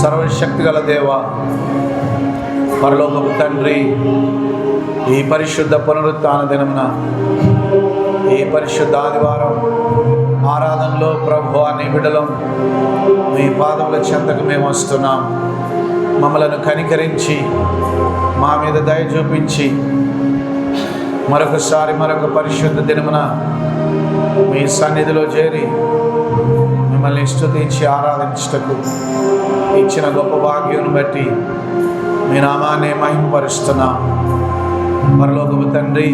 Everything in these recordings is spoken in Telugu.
సర్వశక్తి గల దేవ, పరలోకపు తండ్రి, ఈ పరిశుద్ధ పునరుత్థాన దినమున, ఈ పరిశుద్ధ ఆదివారం ఆరాధనలో ప్రభువా నీ బిడ్డలం మీ పాదముల చెంతకు మేము వస్తున్నాం. మమ్మలను కనికరించి మా మీద దయ చూపించి మరొక పరిశుద్ధ దినమున మీ సన్నిధిలో చేరి మిమ్మల్ని స్తుతించి ఆరాధించుటకు ఇచ్చిన గొప్ప భాగ్యం బట్టి మీ నామాన్ని మహిమపరుస్తున్నాం. పరలోకపు తండ్రి,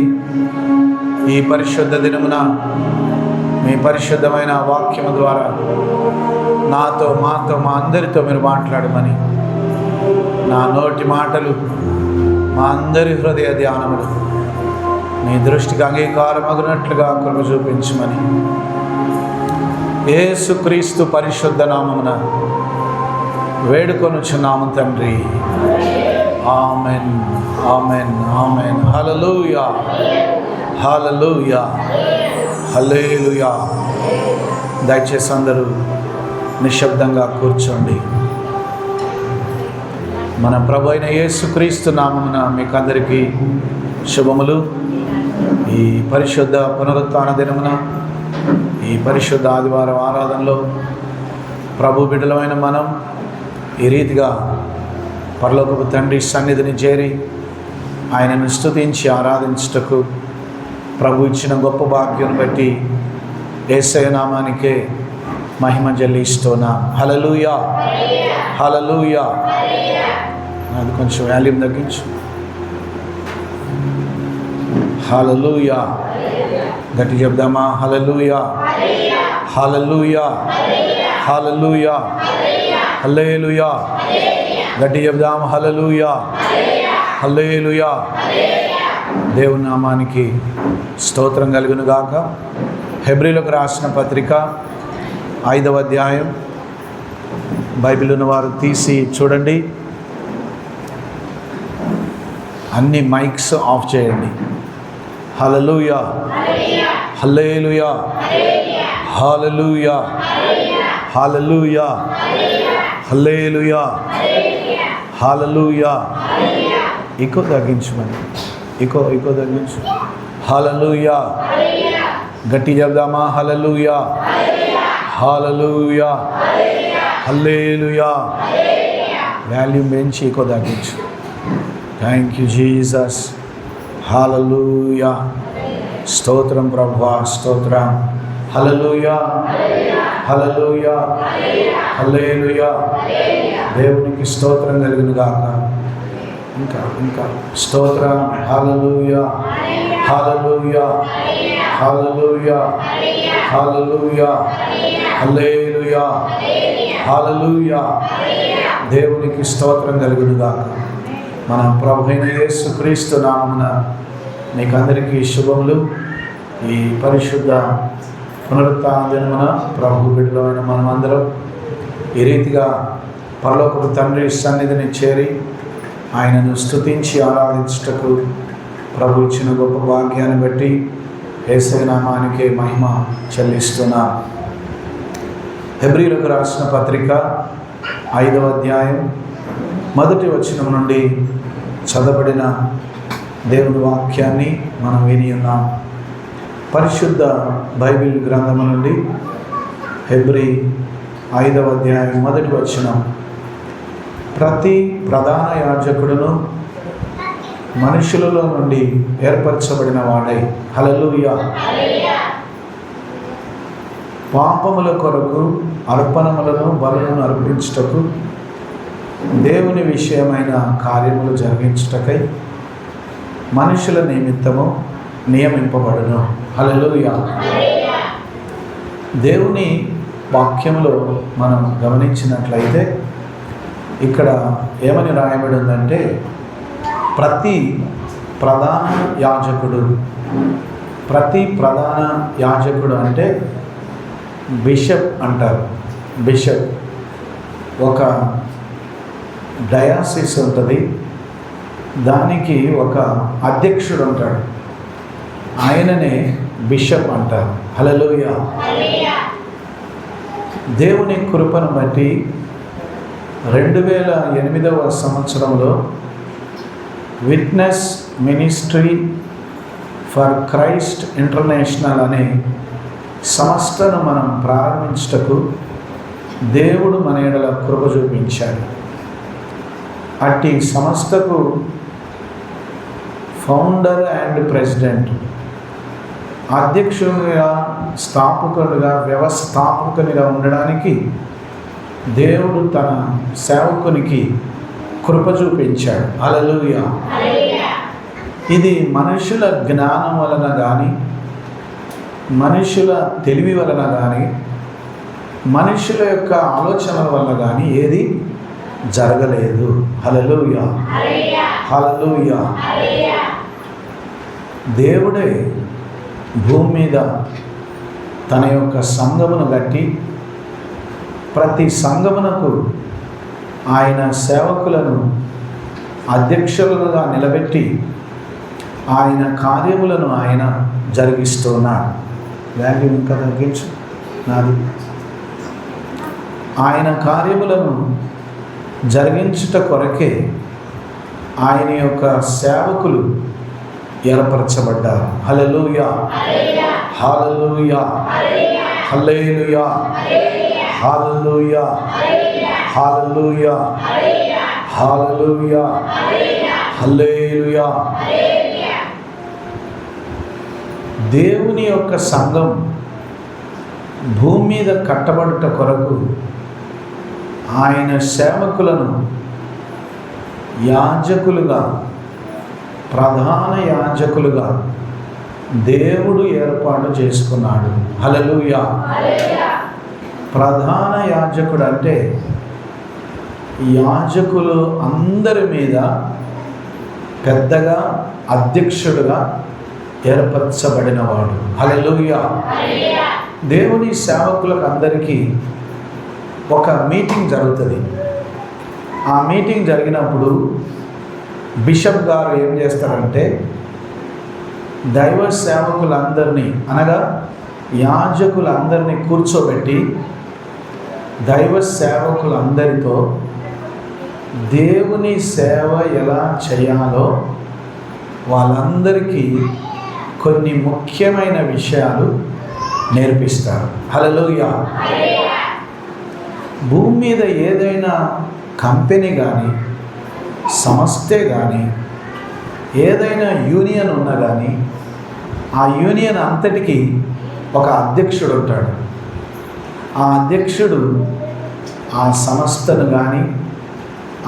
ఈ పరిశుద్ధ దినమున మీ పరిశుద్ధమైన వాక్యము ద్వారా నాతో, మాతో, మా అందరితో మీరు మాట్లాడమని, నా నోటి మాటలు మా అందరి హృదయ ధ్యానములు మీ దృష్టికి అంగీకారమగినట్లుగా కృప చూపించమని యేసుక్రీస్తు పరిశుద్ధ నామమున వేడుకొనుచున్నాము తండ్రి. Amen, amen, amen. Hallelujah, hallelujah, hallelujah. దయచేసి అందరూ నిశ్శబ్దంగా కూర్చోండి. మన ప్రభు అయిన యేసుక్రీస్తు నామమున మీకు అందరికీ శుభములు. ఈ పరిశుద్ధ పునరుత్థాన దినమున, ఈ పరిశుద్ధ ఆదివారం ఆరాధనలో ప్రభు బిడ్డలమైన మనం ఈ రీతిగా పరలోకపు తండ్రి సన్నిధిని చేరి ఆయనను స్తుతించి ఆరాధించుటకు ప్రభు ఇచ్చిన గొప్ప భాగ్యం బట్టి యేసయ్య నామానికే మహిమ చెల్లిస్తున్నాం. హల్లెలూయా, హల్లెలూయా. అది కొంచెం వాల్యూమ్ తగ్గించు. హల్లెలూయా. గట్టి చెప్దామా? హల్లెలూయా, హల్లెలూయా, హల్లెలూయా, హల్లెలూయా. గట్టి చెప్దాం. హల్లెలూయా, హల్లెలూయా. దేవుని నామానికి స్తోత్రం కలుగును గాక. హెబ్రీలకు రాసిన పత్రిక 5వ అధ్యాయం. బైబిల్ ఉన్నవారు తీసి చూడండి. అన్ని మైక్స్ ఆఫ్ చేయండి. హల్లెలూయా, హల్లెలూయా, హల్లెలూయా, హల్లెలూయా, హల్లెలూయా, హల్లెలూయా. ఇకో తగ్గించమని, ఇకో తగ్గించు. హల్లెలూయా. గట్టి చెప్దామా? హల్లెలూయా, హల్లెలూయా, హల్లెలూయా. వాల్యూమ్ పెంచి ఇకో తగ్గించు. Thank you Jesus. హల్లెలూయా. స్తోత్రం ప్రభువా, స్తోత్రం. హల్లెలూయా, హల్లెలూయా, హల్లెలూయా. దేవునికి స్తోత్రం కలుగును గాక. ఇంకా స్తోత్రం. హల్లెలూయా, హల్లెలూయా, హల్లెలూయా, హల్లెలూయా, హల్లెలూయా, హల్లెలూయా. దేవునికి స్తోత్రం కలుగును గాక. మన ప్రభు అయిన యేసుక్రీస్తు నామమున మీకు అందరికీ శుభములు. ఈ పరిశుద్ధ పునరుత్థాన దినమున ప్రభు బిడ్డలమైన మనమందరం ఈ రీతిగా పరలోకపు తండ్రి సన్నిధిని చేరి ఆయనను స్తుతించి ఆరాధించుటకు ప్రభు ఇచ్చిన గొప్ప భాగ్యాన్ని బట్టి యేసయ్య నామానికే మహిమ చెల్లిస్తున్నా. హెబ్రీలకు రాసిన పత్రిక 5వ అధ్యాయం 1వ వచనం నుండి చదవబడిన దేవుని వాక్యాన్ని మనం విని ఉన్నాం. పరిశుద్ధ బైబిల్ గ్రంథము నుండి హెబ్రీ 5వ అధ్యాయం 1వ వచనం. ప్రతి ప్రధాన యాజకుడును మనుషులలో నుండి ఏర్పరచబడిన వాడై, హల్లెలూయా, పాపముల కొరకు అర్పణములను బలులను అర్పించుటకు దేవుని విషయమైన కార్యములు జరిగించుటకై మనుషుల నిమిత్తము నియమింపబడును. హల్లెలూయా. దేవుని వాక్యంలో మనం గమనించినట్లయితే ఇక్కడ ఏమని రాయబడి ఉందంటే, ప్రతి ప్రధాన యాజకుడు అంటే బిషప్ అంటారు. బిషప్ ఒక డయాసిస్ ఉంటుంది, దానికి ఒక అధ్యక్షుడు ఉంటాడు, ఆయననే బిషప్ అంటారు. హల్లెలూయా. దేవుని కృపను బట్టి 2008వ సంవత్సరంలో witness ministry for Christ international అనే సంస్థను మనం ప్రారంభించుటకు దేవుడు మన ఎడల కృప చూపించాడు. అట్టి సంస్థకు ఫౌండర్ అండ్ ప్రెసిడెంట్, అధ్యక్షునిగా, స్థాపకునిగా, వ్యవస్థాపకునిగా ఉండడానికి దేవుడు తన సేవకునికి కృప చూపించాడు. హల్లెలూయా. ఇది మనుషుల జ్ఞానం వలన కానీ, మనుషుల తెలివి వలన కానీ, మనుషుల యొక్క ఆలోచనల వల్ల కానీ ఏది జరగలేదు. హల్లెలూయా, హల్లెలూయా. దేవుడే భూమి మీద తన యొక్క సంఘమును కట్టి ప్రతి సంఘమునకు ఆయన సేవకులను అధ్యక్షులుగా నిలబెట్టి ఆయన కార్యములను ఆయన జరిగిస్తున్నాడు. వాల్యూమ్ ఇంకా తగ్గించు నాది. ఆయన కార్యములను జరిగించుట కొరకే ఆయన యొక్క సేవకులు ఏర్పరచబడ్డారు. హల్లెలూయా, hallelujah, hallelujah, hallelujah, hallelujah, hallelujah, హల్లెలూయా. దేవుని యొక్క సంఘం భూమి మీద కట్టబడుట కొరకు ఆయన సేవకులను యాజకులుగా, ప్రధాన యాజకులుగా దేవుడు ఏర్పాటు చేసుకున్నాడు. హల్లెలూయా. ప్రధాన యాజకుడు అంటే యాజకులు అందరి మీద పెద్దగా, అధ్యక్షుడుగా ఏర్పరచబడినవాడు. హల్లెలూయా. దేవుని సేవకులకు అందరికీ ఒక మీటింగ్ జరుగుతుంది. ఆ మీటింగ్ జరిగినప్పుడు బిషప్ గారు ఏం చేస్తారంటే దైవ సేవకులందరినీ, అనగా యాజకులందరినీ కూర్చోబెట్టి దైవ సేవకులందరితో దేవుని సేవ ఎలా చేయాలో వాళ్ళందరికీ కొన్ని ముఖ్యమైన విషయాలు నేర్పిస్తారు. హల్లెలూయా. భూమి మీద ఏదైనా కంపెనీ కానీ, సంస్థే కానీ, ఏదైనా యూనియన్ ఉన్నా కానీ ఆ యూనియన్ అంతటికీ ఒక అధ్యక్షుడు ఉంటాడు. ఆ అధ్యక్షుడు ఆ సంస్థను కానీ,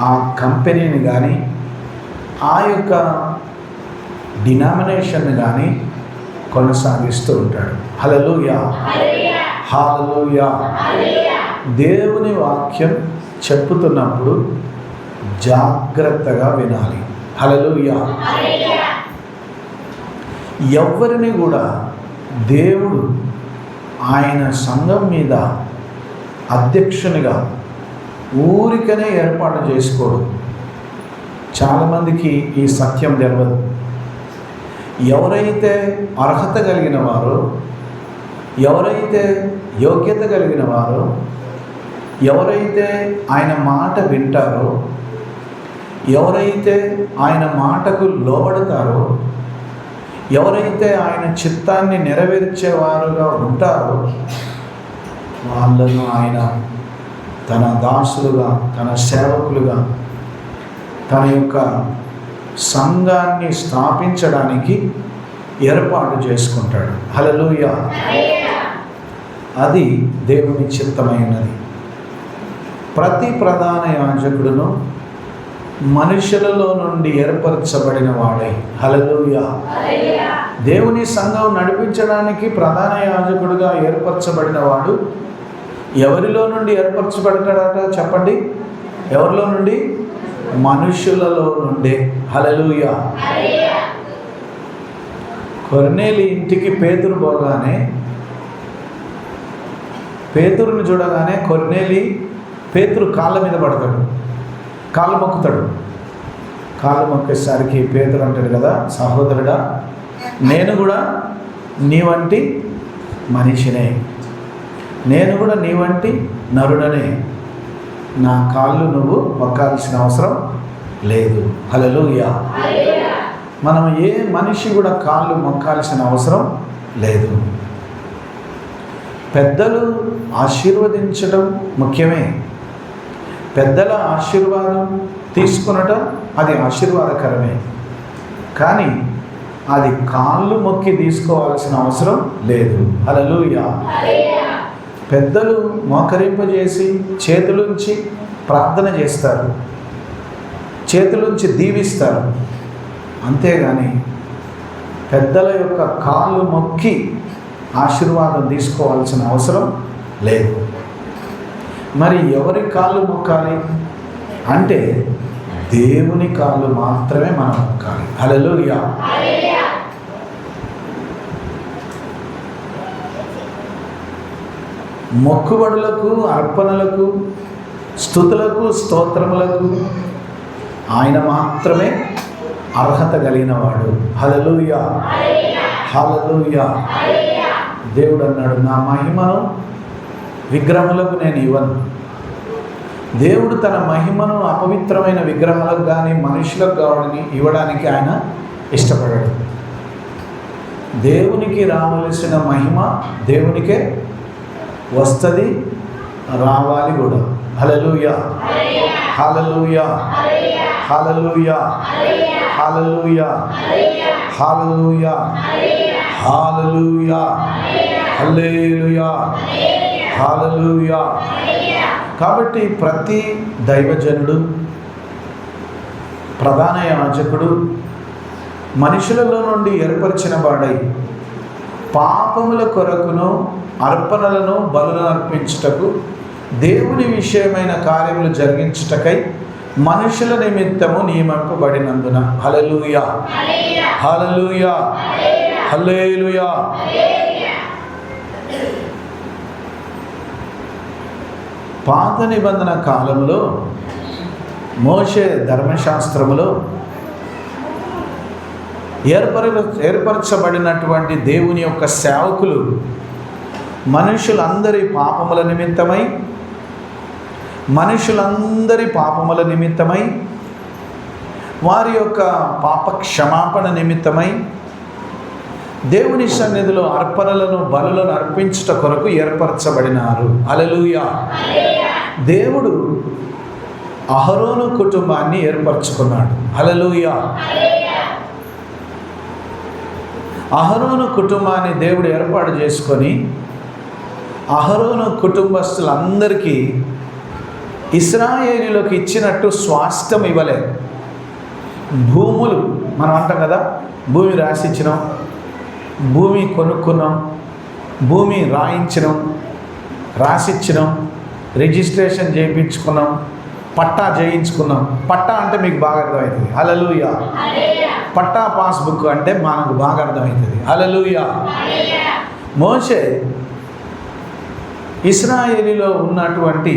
ఆ కంపెనీని కానీ, ఆ యొక్క డినామినేషన్ని కానీ కొనసాగిస్తూ ఉంటాడు. హల్లెలూయా, హల్లెలూయా. దేవుని వాక్యం చెప్పుతున్నప్పుడు జాగ్రత్తగా వినాలి. హల్లెలూయా. ఎవరిని కూడా దేవుడు ఆయన సంఘం మీద అధ్యక్షునిగా ఊరికనే ఏర్పాటు చేసుకోడు. చాలామందికి ఈ సత్యం తెలియదు. ఎవరైతే అర్హత కలిగిన వారో, ఎవరైతే యోగ్యత కలిగిన వారో, ఎవరైతే ఆయన మాట వింటారో, ఎవరైతే ఆయన మాటకు లోబడతారో, ఎవరైతే ఆయన చిత్తాన్ని నెరవేర్చేవారుగా ఉంటారో వాళ్ళను ఆయన తన దాసులుగా, తన సేవకులుగా, తన యొక్క సంఘాన్ని స్థాపించడానికి ఏర్పాటు చేసుకుంటాడు. హల్లెలూయా. అది దేవుని చిత్తమైనది. ప్రతి ప్రధాన యాజకుడును మనుషులలో నుండి ఏర్పరచబడిన వాడై, హల్లెలూయా, దేవుని సంఘం నడిపించడానికి ప్రధాన యాజకుడుగా ఏర్పరచబడిన వాడు ఎవరిలో నుండి ఏర్పరచబడతాడట చెప్పండి? ఎవరిలో నుండి? మనుషులలో నుండే. హల్లెలూయా. కొర్నేలి ఇంటికి పేతురు పోగానే, పేతురుని చూడగానే పేతురు కాళ్ళ మీద పడతాడు, కాళ్ళు మొక్కుతాడు. కాళ్ళు మొక్కేసరికి పేతురు అంటాడు కదా, సహోదరుడా, నేను కూడా నీ వంటి మనిషినే, నేను కూడా నీ వంటి నరుడనే, నా కాళ్ళు నువ్వు మొక్కాల్సిన అవసరం లేదు. హల్లెలూయా. మనం ఏ మనిషి కూడా కాళ్ళు మొక్కాల్సిన అవసరం లేదు. పెద్దలు ఆశీర్వదించడం ముఖ్యమే. పెద్దల ఆశీర్వాదం తీసుకునటం అది ఆశీర్వాదకరమే. కానీ అది కాళ్ళు మొక్కి తీసుకోవాల్సిన అవసరం లేదు. హల్లెలూయా. పెద్దలు మోకరింపజేసి చేతులుంచి ప్రార్థన చేస్తారు, చేతులుంచి దీవిస్తారు. అంతేగాని పెద్దల యొక్క కాళ్ళు మొక్కి ఆశీర్వాదం తీసుకోవాల్సిన అవసరం లేదు. మరి ఎవరి కాళ్ళు మొక్కాలి అంటే దేవుని కాళ్ళు మాత్రమే మనం మొక్కాలి. హల్లెలూయా. మొక్కుబడులకు, అర్పణలకు, స్తుతులకు, స్తోత్రములకు ఆయన మాత్రమే అర్హత కలిగిన వాడు. హల్లెలూయా. హల్లెలూయా. దేవుడు అన్నాడు, నా మహిమను విగ్రహములకు నేను ఇవ్వను. దేవుడు తన మహిమను అపవిత్రమైన విగ్రహాలకు కానీ మనుషులకు కానీ ఇవ్వడానికి ఆయన ఇష్టపడాడు. దేవునికి రావలసిన మహిమ దేవునికే వస్తుంది, రావాలి కూడా. హల్లెలూయా. Hallelujah. Hallelujah. Hallelujah. Hallelujah. Hallelujah. Hallelujah. హల్లెలూయా. కాబట్టి ప్రతి దైవజనుడు, ప్రధాన యాజకుడు మనుషులలో నుండి ఏర్పరిచిన వాడై పాపముల కొరకును అర్పణలను బలులను అర్పించుటకు దేవుని విషయమైన కార్యములు జరిగించుటకై మనుషుల నిమిత్తము నియమింపబడినందున. హల్లెలూయా. హల్లెలూయా. హల్లెలూయా. పాత నిబంధన కాలంలో మోషే ధర్మశాస్త్రములో ఏర్పరచబడినటువంటి దేవుని యొక్క సేవకులు మనుషులందరి పాపముల నిమిత్తమై వారి యొక్క పాప క్షమాపణ నిమిత్తమై దేవుని సన్నిధిలో అర్పణలను బలులను అర్పించుట కొరకు ఏర్పరచబడినారు. హల్లెలూయా. దేవుడు అహరోను కుటుంబాన్ని ఏర్పరచుకున్నాడు. హల్లెలూయా. అహరోను కుటుంబాన్ని దేవుడు ఏర్పాటు చేసుకొని అహరోను కుటుంబస్తులందరికీ ఇశ్రాయేలీయులకు ఇచ్చినట్టు స్వాస్థ్యం ఇవ్వలేదు. భూములు మనం అంటాం కదా, భూమి రాసిచ్చినాం, భూమి కొనుక్కున్నాం, భూమి రాసిచ్చినాం, రిజిస్ట్రేషన్ చేయించుకున్నాం, పట్టా చేయించుకున్నాం. పట్టా అంటే మీకు బాగా అర్థమవుతుంది. హల్లెలూయా. పట్టా పాస్బుక్ అంటే మనకు బాగా అర్థమవుతుంది. హల్లెలూయా. మోషే ఇశ్రాయేలీలో ఉన్నటువంటి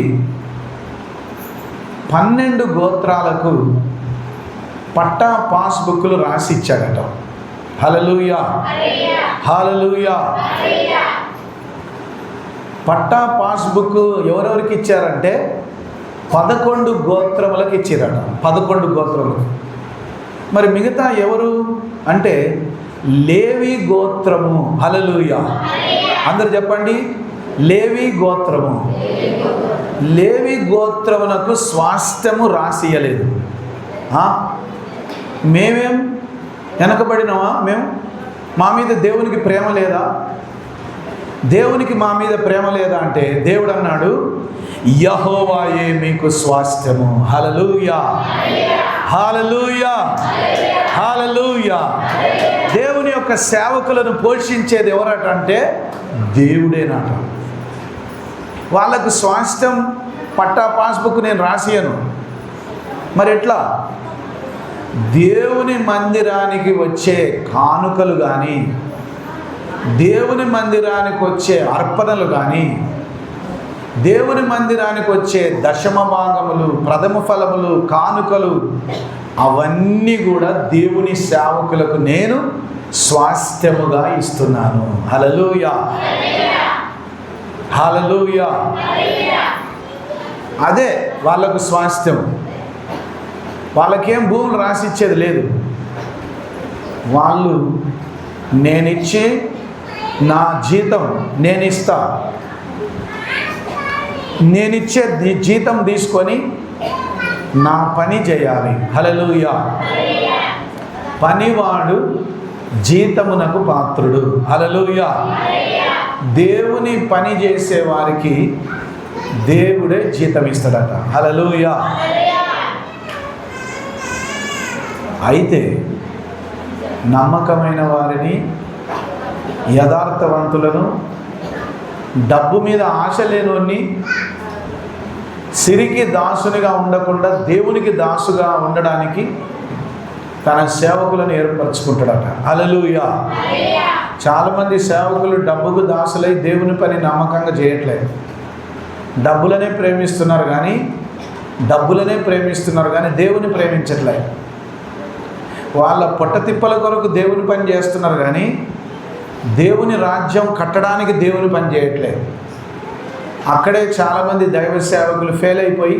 12 గోత్రాలకు పట్టా పాస్బుక్లు రాసిచ్చాడట. హల్లెలూయా. హల్లెలూయా. పట్టా పాస్బుక్ ఎవరెవరికి ఇచ్చారంటే 11 గోత్రములకు ఇచ్చారట. 11 గోత్రములకు. మరి మిగతా ఎవరు అంటే లేవి గోత్రము. హల్లెలూయా. అందరు చెప్పండి, లేవి గోత్రము. లేవి గోత్రమునకు స్వాస్థ్యము రాసియలేదు. మేమేం వెనకబడినావా? మా మీద దేవునికి ప్రేమ లేదా? దేవునికి మా మీద ప్రేమ లేదా అంటే దేవుడు అన్నాడు, యెహోవాయే మీకు స్వాస్థ్యము. హల్లెలూయా. హల్లెలూయా. హల్లెలూయా. దేవుని యొక్క సేవకులను పోషించేది ఎవరట అంటే దేవుడేనట. వాళ్ళకు స్వాస్థ్యం పట్టా పాస్బుక్ నేను రాసియను. మరి ఎట్లా? దేవుని మందిరానికి వచ్చే కానుకలు కానీ, దేవుని మందిరానికి వచ్చే అర్పణలు కానీ, దేవుని మందిరానికి వచ్చే దశమ భాగములు, ప్రథమ ఫలములు, కానుకలు అవన్నీ కూడా దేవుని సేవకులకు నేను స్వాస్థ్యముగా ఇస్తున్నాను. హల్లెలూయా. హల్లెలూయా. అదే వాళ్ళకు స్వాస్థ్యం. వాళ్ళకేం భూములు రాసిచ్చేది లేదు. వాళ్ళు నేనిచ్చే నా జీతం నేనిస్తా, నేనిచ్చే జీతం తీసుకొని నా పని చేయాలి. హల్లెలూయా. పనివాడు జీతమునకు పాత్రుడు. హల్లెలూయా. దేవుని పని చేసే వారికి దేవుడే జీతం ఇస్తాడట. హల్లెలూయా. అయితే నమ్మకమైన వారిని, యథార్థవంతులను, డబ్బు మీద ఆశ లేనోన్ని, సిరికి దాసునిగా ఉండకుండా దేవునికి దాసుగా ఉండడానికి తన సేవకులను ఏర్పరచుకుంటాడట. హల్లెలూయా. చాలామంది సేవకులు డబ్బుకు దాసులై దేవుని పని నమ్మకంగా చేయట్లేదు. డబ్బులనే ప్రేమిస్తున్నారు కానీ దేవుని ప్రేమించట్లేదు. వాళ్ళ పొట్టతిప్పల కొరకు దేవుని పని చేస్తున్నారు కానీ దేవుని రాజ్యం కట్టడానికి దేవుని పని చేయట్లేదు. అక్కడే చాలామంది దైవ సేవకులు ఫెయిల్ అయిపోయి,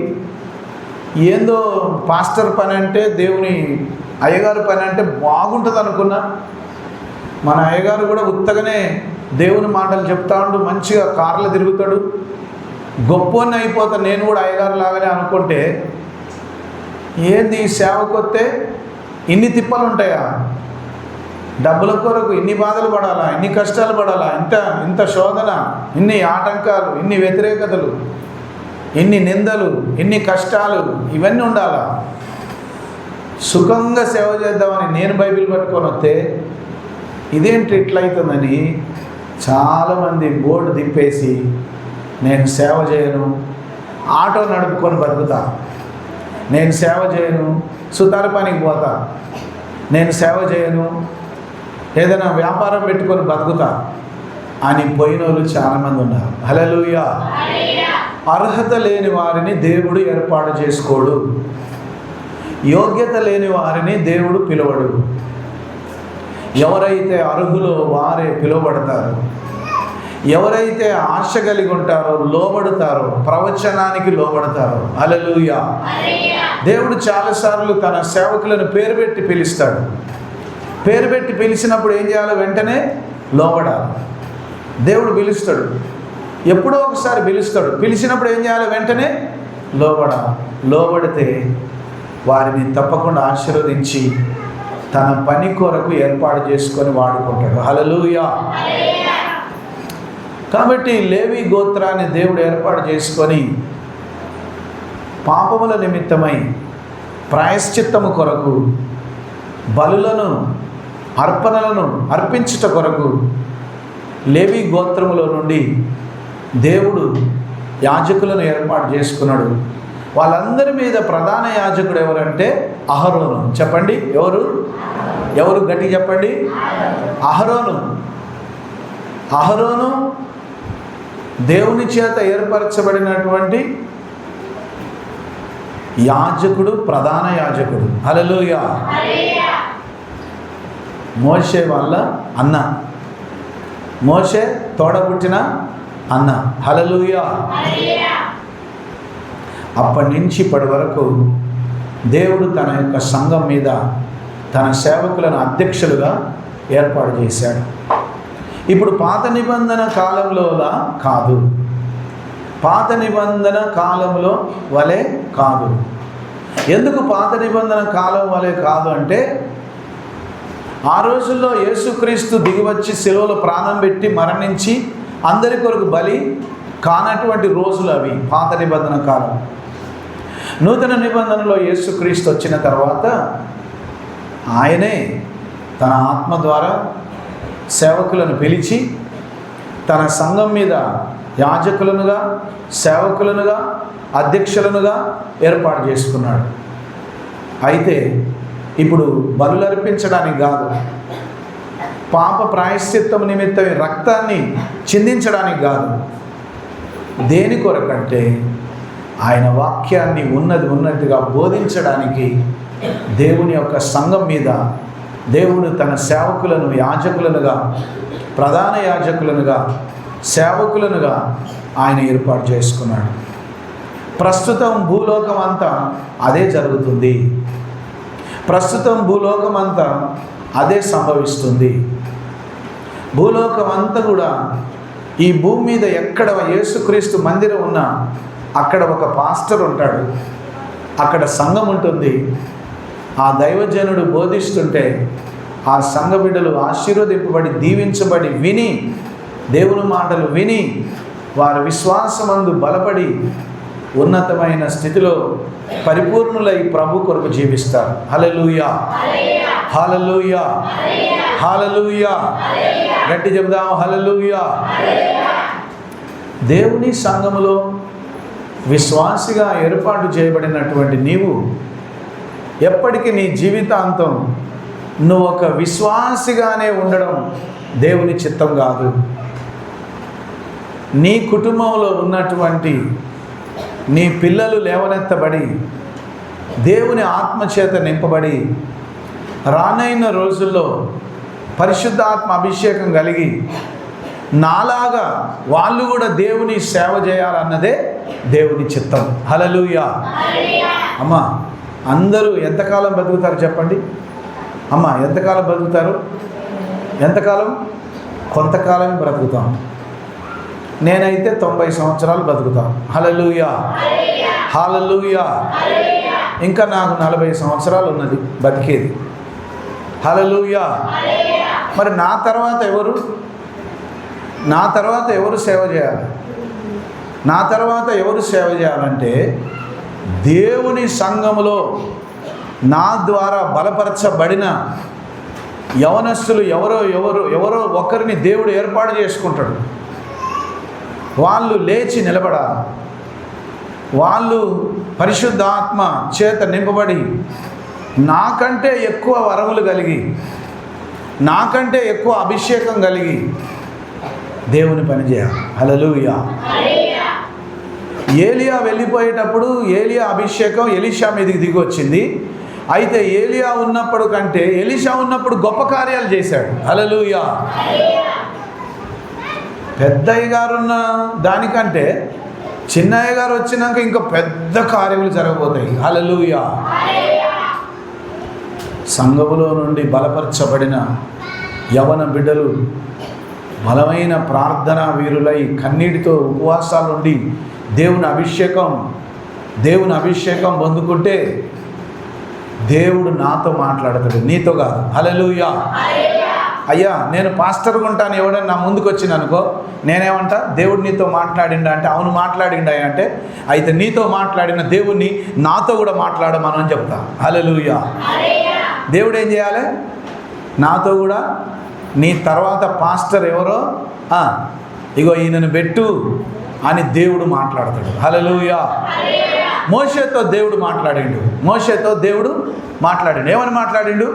ఏందో పాస్టర్ పని అంటే, దేవుని అయ్యగారు పని అంటే బాగుంటుంది అనుకున్నా. మన అయ్యగారు కూడా ఉత్తగానే దేవుని మాటలు చెప్తా ఉండు, మంచిగా కార్లు తిరుగుతాడు, గొప్పని అయిపోతా నేను కూడా అయ్యగారు లాగానే అనుకుంటే, ఏంది ఈ సేవకు వస్తే ఇన్ని తిప్పలు ఉంటాయా? డబ్బుల కొరకు ఇన్ని బాధలు పడాలా, ఇన్ని కష్టాలు పడాలా, ఇంత శోధన, ఇన్ని ఆటంకాలు, ఇన్ని వ్యతిరేకతలు, ఇన్ని నిందలు, ఇన్ని కష్టాలు, ఇవన్నీ ఉండాలా? సుఖంగా సేవ చేద్దామని నేను బైబిల్ పట్టుకొని వస్తే ఇదేంటి ఇట్లయితుందని చాలామంది బోర్డు దిప్పేసి, నేను సేవ చేయను, ఆటో నడుపుకొని బతుకుతా, నేను సేవ చేయను, సుతారు పనికి పోతా, నేను సేవ చేయను, ఏదైనా వ్యాపారం పెట్టుకొని బతుకుతా అని పోయిన వాళ్ళు చాలామంది ఉన్నారు. హల్లెలూయా. అర్హత లేని వారిని దేవుడు ఏర్పాటు చేసుకోడు. యోగ్యత లేని వారిని దేవుడు పిలువడు. ఎవరైతే అర్హులో వారే పిలువబడతారు. ఎవరైతే ఆశ కలిగి ఉంటారో, లోబడతారో, ప్రవచనానికి లోబడతారో. హల్లెలూయా. దేవుడు చాలాసార్లు తన సేవకులను పేరు పెట్టి పిలుస్తాడు. పేరు పెట్టి పిలిచినప్పుడు ఏం చేయాలో? వెంటనే లోబడాలి. దేవుడు పిలుస్తాడు, ఎప్పుడో ఒకసారి పిలుస్తాడు. పిలిచినప్పుడు ఏం చేయాలో? వెంటనే లోబడాలి. లోబడితే వారిని తప్పకుండా ఆశీర్వదించి తన పని కొరకు ఏర్పాటు చేసుకొని వాడుకుంటాడు. హల్లెలూయా. కాబట్టి లేవి గోత్రాన్ని దేవుడు ఏర్పాటు చేసుకొని పాపముల నిమిత్తమై ప్రాయశ్చిత్తము కొరకు బలులను, అర్పణలను అర్పించుట కొరకు లేవి గోత్రములో నుండి దేవుడు యాజకులను ఏర్పాటు చేసుకున్నాడు. వాళ్ళందరి మీద ప్రధాన యాజకుడు ఎవరంటే అహరోను. చెప్పండి, ఎవరు గట్టి చెప్పండి. అహరోను దేవుని చేత ఏర్పరచబడినటువంటి యాజకుడు, ప్రధాన యాజకుడు. హల్లెలూయా. మోషే వాళ్ళ అన్న, మోషే తోడబుట్టిన అన్న. హల్లెలూయా. అప్పటి నుంచి ఇప్పటి వరకు దేవుడు తన యొక్క సంఘం మీద తన సేవకులను అధ్యక్షులుగా ఏర్పాటు చేశాడు. ఇప్పుడు పాత నిబంధన కాలంలోలా కాదు, పాత నిబంధన కాలంలో వలె కాదు. ఎందుకు పాత నిబంధన కాలం వలె కాదు అంటే, ఆ రోజుల్లో యేసుక్రీస్తు దిగివచ్చి శిలువలో ప్రాణం పెట్టి మరణించి అందరి కొరకు బలి కానటువంటి రోజులు అవి పాత నిబంధన కాలం. నూతన నిబంధనలో యేసుక్రీస్తు వచ్చిన తర్వాత ఆయనే తన ఆత్మ ద్వారా సేవకులను పిలిచి తన సంఘం మీద యాజకులనుగా, సేవకులనుగా, అధ్యక్షులనుగా ఏర్పాటు చేసుకున్నాడు. అయితే ఇప్పుడు బలులు అర్పించడానికి కాదు, పాప ప్రాయశ్చిత్తం నిమిత్తం రక్తాన్ని చిందించడానికి కాదు. దేని కొరకంటే ఆయన వాక్యాన్ని ఉన్నతిగా బోధించడానికి దేవుని యొక్క సంఘం మీద దేవుడు తన సేవకులను యాజకులనుగా, ప్రధాన యాజకులనుగా, సేవకులనుగా ఆయన ఏర్పాటు చేసుకున్నాడు. ప్రస్తుతం భూలోకం అంతా అదే జరుగుతుంది. ప్రస్తుతం భూలోకం అంతా అదే సంభవిస్తుంది. భూలోకం అంతా కూడా ఈ భూమి మీద ఎక్కడ యేసుక్రీస్తు మందిరం ఉన్నా అక్కడ ఒక పాస్టర్ ఉంటాడు, అక్కడ సంఘం ఉంటుంది. ఆ దైవజనుడు బోధిస్తుంటే ఆ సంఘ బిడ్డలు ఆశీర్వదింపబడి దీవించబడి విని దేవుని మాటలు విని వారి విశ్వాసమందు బలపడి ఉన్నతమైన స్థితిలో పరిపూర్ణులై ప్రభు కొరకు జీవిస్తారు. హల్లెలూయా, హల్లెలూయా, హల్లెలూయా. గట్టి చెబుదాం, హల్లెలూయా. దేవుని సంఘములో విశ్వాసిగా ఏర్పాటు చేయబడినటువంటి నీవు ఎప్పటికీ నీ జీవితాంతం నువ్వు ఒక విశ్వాసిగానే ఉండడం దేవుని చిత్తం కాదు. నీ కుటుంబంలో ఉన్నటువంటి నీ పిల్లలు లేవనెత్తబడి దేవుని ఆత్మచేత నింపబడి రానైన రోజుల్లో పరిశుద్ధాత్మ అభిషేకం కలిగి నాలాగా వాళ్ళు కూడా దేవుని సేవ చేయాలన్నదే దేవుని చిత్తం. హల్లెలూయా. అమ్మా, అందరూ ఎంతకాలం బతుకుతారు చెప్పండి? అమ్మ, ఎంతకాలం బతుకుతారు? ఎంతకాలం? కొంతకాలం బ్రతుకుతాం. నేనైతే 90 సంవత్సరాలు బతుకుతాను. హల్లెలూయా, హల్లెలూయా. ఇంకా నాకు 40 సంవత్సరాలు ఉన్నది బతికేది. హల్లెలూయా. మరి నా తర్వాత ఎవరు? నా తర్వాత ఎవరు సేవ చేయాలి? నా తర్వాత ఎవరు సేవ చేయాలంటే దేవుని సంఘములో నా ద్వారా బలపరచబడిన యవనస్తులు ఎవరో ఒకరిని దేవుడు ఏర్పాటు చేసుకుంటాడు. వాళ్ళు లేచి నిలబడాలి. వాళ్ళు పరిశుద్ధాత్మ చేత నింపబడి నాకంటే ఎక్కువ వరములు కలిగి నాకంటే ఎక్కువ అభిషేకం కలిగి దేవుని పని చేయాలి. హల్లెలూయా. ఏలియా వెళ్ళిపోయేటప్పుడు ఏలియా అభిషేకం ఎలీషా మీదకి దిగి వచ్చింది. అయితే ఏలియా ఉన్నప్పుడు కంటే ఎలీషా ఉన్నప్పుడు గొప్ప కార్యాలు చేశాడు. హల్లెలూయా. పెద్దయ్య గారున్న దానికంటే చిన్నయ్య గారు వచ్చినాక ఇంకా పెద్ద కార్యములు జరగబోతాయి. హల్లెలూయా. సంఘములో నుండి బలపరచబడిన యవన బిడ్డలు బలమైన ప్రార్థనా వీరులై కన్నీటితో ఉపవాసాల నుండి దేవుని అభిషేకం పొందుకుంటే దేవుడు నాతో మాట్లాడతాడు, నీతో కాదు. హల్లెలూయా. అయ్యా, నేను పాస్టర్గా ఉంటాను, ఎవడన్నా నా ముందుకు వచ్చిన అనుకో, నేనేమంటా? దేవుడు నీతో మాట్లాడిండా అంటే అవును మాట్లాడిండా అంటే అయితే నీతో మాట్లాడిన దేవుణ్ణి నాతో కూడా మాట్లాడమను అని చెప్తా. హల్లెలూయా. దేవుడు ఏం చేయాలి? నాతో కూడా నీ తర్వాత పాస్టర్ ఎవరో ఇగో ఈయనను పెట్టు అని దేవుడు మాట్లాడతాడు. హల్లెలూయా. మోషేతో దేవుడు మాట్లాడిండు. ఏమని మాట్లాడిండు?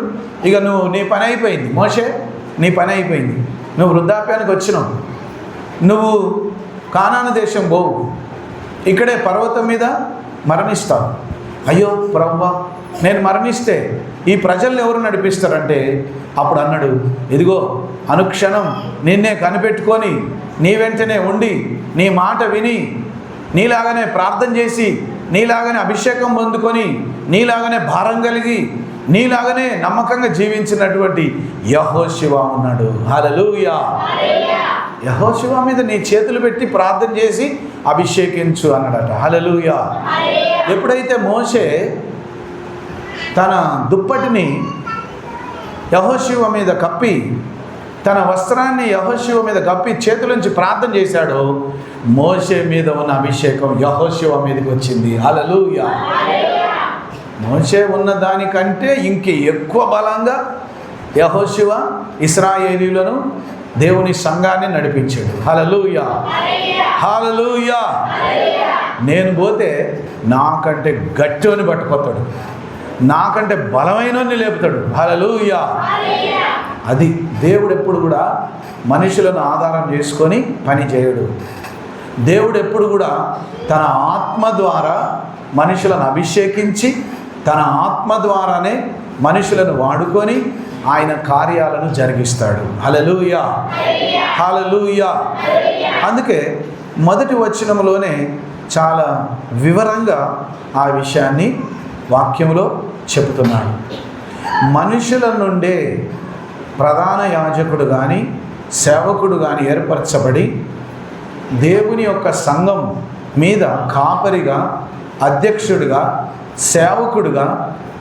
ఇక నీ పని అయిపోయింది మోషే, నీ పని అయిపోయింది. నువ్వు వృద్ధాప్యానికి వచ్చినావు, నువ్వు కానాను దేశం పోవు, ఇక్కడే పర్వతం మీద మరణిస్తావు. అయ్యో ప్రభువా, నేను మరణిస్తే ఈ ప్రజల్ని ఎవరు నడిపిస్తారంటే అప్పుడు అన్నాడు, ఇదిగో అనుక్షణం నిన్నే కనిపెట్టుకొని నీ వెంటనే ఉండి నీ మాట విని నీలాగానే ప్రార్థన చేసి నీలాగానే అభిషేకం పొందుకొని నీలాగానే భారం కలిగి నీలాగానే నమ్మకంగా జీవించినటువంటి యెహోషువ ఉన్నాడు. హల్లెలూయా. యెహోషువ మీద నీ చేతులు పెట్టి ప్రార్థన చేసి అభిషేకించు అన్నాడట. హల్లెలూయా. ఎప్పుడైతే మోషే తన దుప్పటిని యెహోషువ మీద కప్పి తన వస్త్రాన్ని యెహోషువ మీద కప్పి చేతులుంచి ప్రార్థన చేశాడో మోషే మీద ఉన్న అభిషేకం యెహోషువ మీదకి వచ్చింది. హల్లెలూయా. మోషే ఉన్న దానికంటే ఇంక ఎక్కువ బలంగా యెహోషువ ఇశ్రాయేలీయులను దేవుని సంఘాన్ని నడిపించాడు. హల్లెలూయా, హల్లెలూయా. నేను పోతే నాకంటే గట్టిని పట్టుకొస్తాడు, నాకంటే బలమైనోని లేపుతాడు. హల్లెలూయా. అది దేవుడు ఎప్పుడు కూడా మనుషులను ఆధారం చేసుకొని పని చేయడు. దేవుడు ఎప్పుడు కూడా తన ఆత్మ ద్వారా మనుషులను అభిషేకించి తన ఆత్మ ద్వారానే మనుషులను వాడుకొని ఆయన కార్యాలను జరిగిస్తాడు. హల్లెలూయా, హల్లెలూయా. అందుకే మొదటి వచనంలోనే చాలా వివరంగా ఆ విషయాన్ని వాక్యంలో చెబుతున్నాడు. మనుషుల నుండే ప్రధాన యాజకుడు కానీ సేవకుడు కానీ ఏర్పరచబడి దేవుని యొక్క సంఘం మీద కాపరిగా, అధ్యక్షుడిగా, సేవకుడుగా,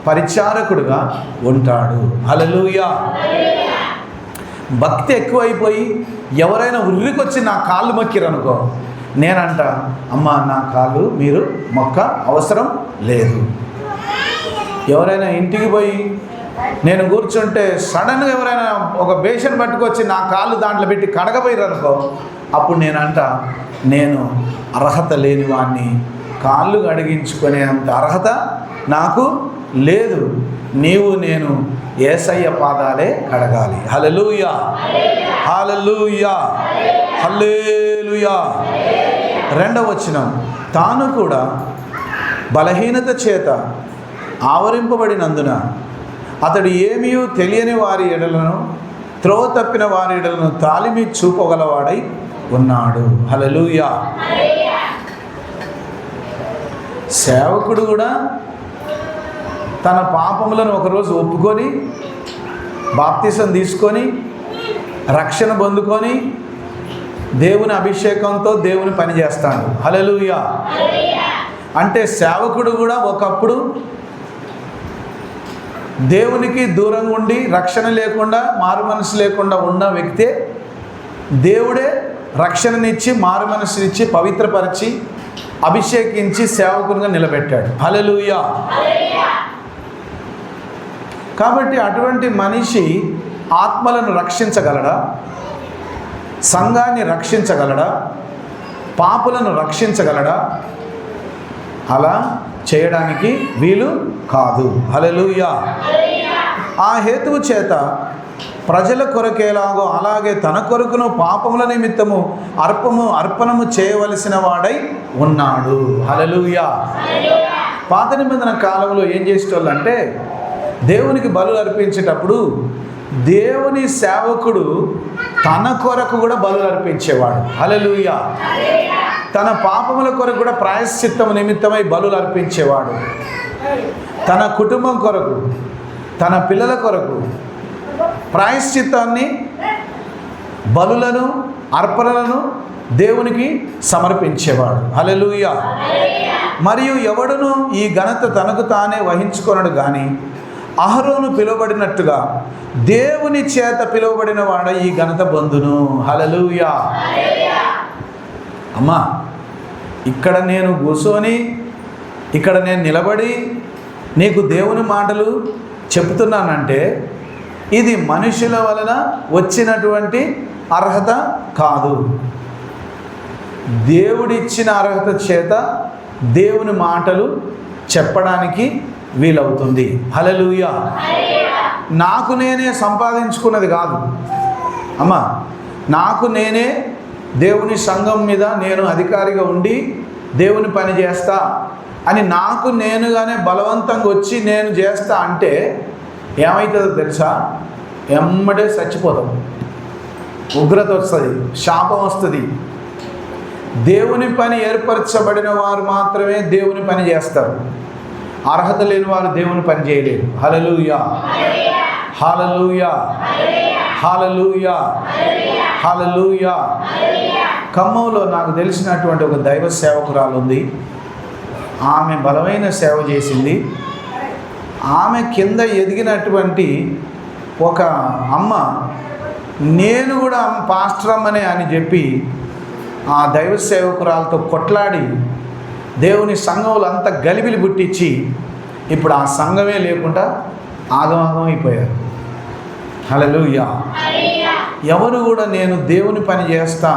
పరిచారకుడుగా ఉంటాడు. హల్లెలూయా. భక్తి ఎక్కువైపోయి ఎవరైనా ఉర్రికొచ్చి నా కాళ్ళు మొక్కిరనుకో, నేనంట అమ్మా నా కాళ్ళు మీరు మొక్క అవసరం లేదు. ఎవరైనా ఇంటికి పోయి నేను కూర్చుంటే సడన్గా ఎవరైనా ఒక బేషన్ పట్టుకొచ్చి నా కాళ్ళు దాంట్లో పెట్టి కడగపోయారనుకో, అప్పుడు నేను అర్హత లేని వాడిని, కాళ్ళు కడిగించుకునే అంత అర్హత నాకు లేదు. నేను యేసయ్య పాదాలే కడగాలి. హల్లెలూయా, హల్లెలూయా, హల్లెలూయా. 2వ వచనం, తాను కూడా బలహీనత చేత ఆవరింపబడినందున అతడు ఏమీ తెలియని వారి ఎడలను, త్రోవ తప్పిన వారి ఎడలను తాలిమి చూపగలవాడై ఉన్నాడు. హల్లెలూయా. సేవకుడు కూడా తన పాపములను ఒకరోజు ఒప్పుకొని బాప్తిసం తీసుకొని రక్షణ పొందుకొని దేవుని అభిషేకంతో దేవుని పని చేస్తాడు. హల్లెలూయా. అంటే సేవకుడు కూడా ఒకప్పుడు దేవునికి దూరంగా ఉండి రక్షణ లేకుండా, మారు మనసు లేకుండా ఉన్న వ్యక్తే దేవుడే రక్షణనిచ్చి, మారు మనసునిచ్చి, పవిత్రపరిచి, అభిషేకించి సేవకునిగా నిలబెట్టాడు. హల్లెలూయా. కాబట్టి అటువంటి మనిషి ఆత్మలను రక్షించగలడా? సంఘాన్ని రక్షించగలడా? పాపులను రక్షించగలడా? అలా చేయడానికి వీలు కాదు. హల్లెలూయా. ఆ హేతువు చేత ప్రజల కొరకేలాగో అలాగే తన కొరకును పాపముల నిమిత్తము అర్పణము చేయవలసిన వాడై ఉన్నాడు. హల్లెలూయా. పాత నిబంధన కాలంలో ఏం చేసేటోళ్ళంటే దేవునికి బలులు అర్పించేటప్పుడు దేవుని సేవకుడు తన కొరకు కూడా బలులు అర్పించేవాడు. హల్లెలూయా. తన పాపముల కొరకు కూడా ప్రాయశ్చిత్తం నిమిత్తమై బలులు అర్పించేవాడు. తన కుటుంబం కొరకు, తన పిల్లల కొరకు ప్రాయశ్చిత్తాన్ని, బలులను, అర్పణలను దేవునికి సమర్పించేవాడు. హల్లెలూయా. మరియు ఎవడును ఈ ఘనత తనకు తానే వహించుకొనడు కానీ అహరోను పిలువబడినట్టుగా దేవుని చేత పిలువబడిన వాడ ఈ ఘనత పొందును. హల్లెలూయా. అమ్మా, ఇక్కడ నేను కూర్చొని, ఇక్కడ నేను నిలబడి నీకు దేవుని మాటలు చెప్తున్నానంటే ఇది మనుషుల వలన వచ్చినటువంటి అర్హత కాదు. దేవుడిచ్చిన అర్హత చేత దేవుని మాటలు చెప్పడానికి వీలవుతుంది. హల్లెలూయా. నాకు నేనే సంపాదించుకున్నది కాదు అమ్మా. నాకు నేనే దేవుని సంఘం మీద నేను అధికారిగా ఉండి దేవుని పని చేస్తా అని నాకు నేనుగానే బలవంతంగా వచ్చి నేను చేస్తా అంటే ఏమవుతుందో తెలుసా? ఎమ్మడే చచ్చిపోతాం, ఉగ్రత వస్తుంది, శాపం వస్తుంది. దేవుని పని ఏర్పరచబడిన వారు మాత్రమే దేవుని పని చేస్తారు. అర్హత లేని వారు దేవుని పని చేయలేరు. హల్లెలూయా, హల్లెలూయా, హల్లెలూయా, హల్లెలూయా. ఖమ్మంలో నాకు తెలిసినటువంటి ఒక దైవ సేవకురాలు ఉంది. ఆమె బలమైన సేవ చేసింది. ఆమె కింద ఎదిగినటువంటి ఒక అమ్మ నేను కూడా పాస్టర్ అమ్మనే అని చెప్పి ఆ దైవ సేవకురాలతో కొట్లాడి దేవుని సంఘంలో అంతా గలిబిలి పుట్టించి ఇప్పుడు ఆ సంఘమే లేకుండా ఆగమాగం అయిపోయారు. హల్లెలూయా. ఎవరు కూడా నేను దేవుని పని చేస్తా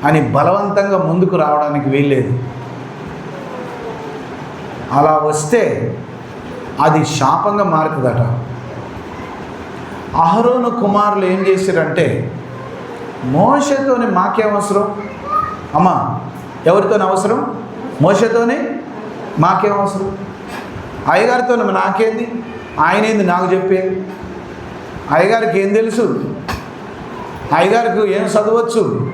అని బలవంతంగా ముందుకు రావడానికి వీల్లేదు. అలా వస్తే అది శాపంగా మారుతుందట. అహరోను కుమారులు ఏం చేశారంటే మోషేతోని మాకేం అవసరం అమ్మా, ఎవరితోని అవసరం? మోషేతోనే మాకేం అవసరం? అయ్యగారితో నాకేంది, ఆయనేంది నాకు చెప్పేది. అయ్యగారికి ఏం తెలుసు? అయ్యగారికి ఏం చదవచ్చు?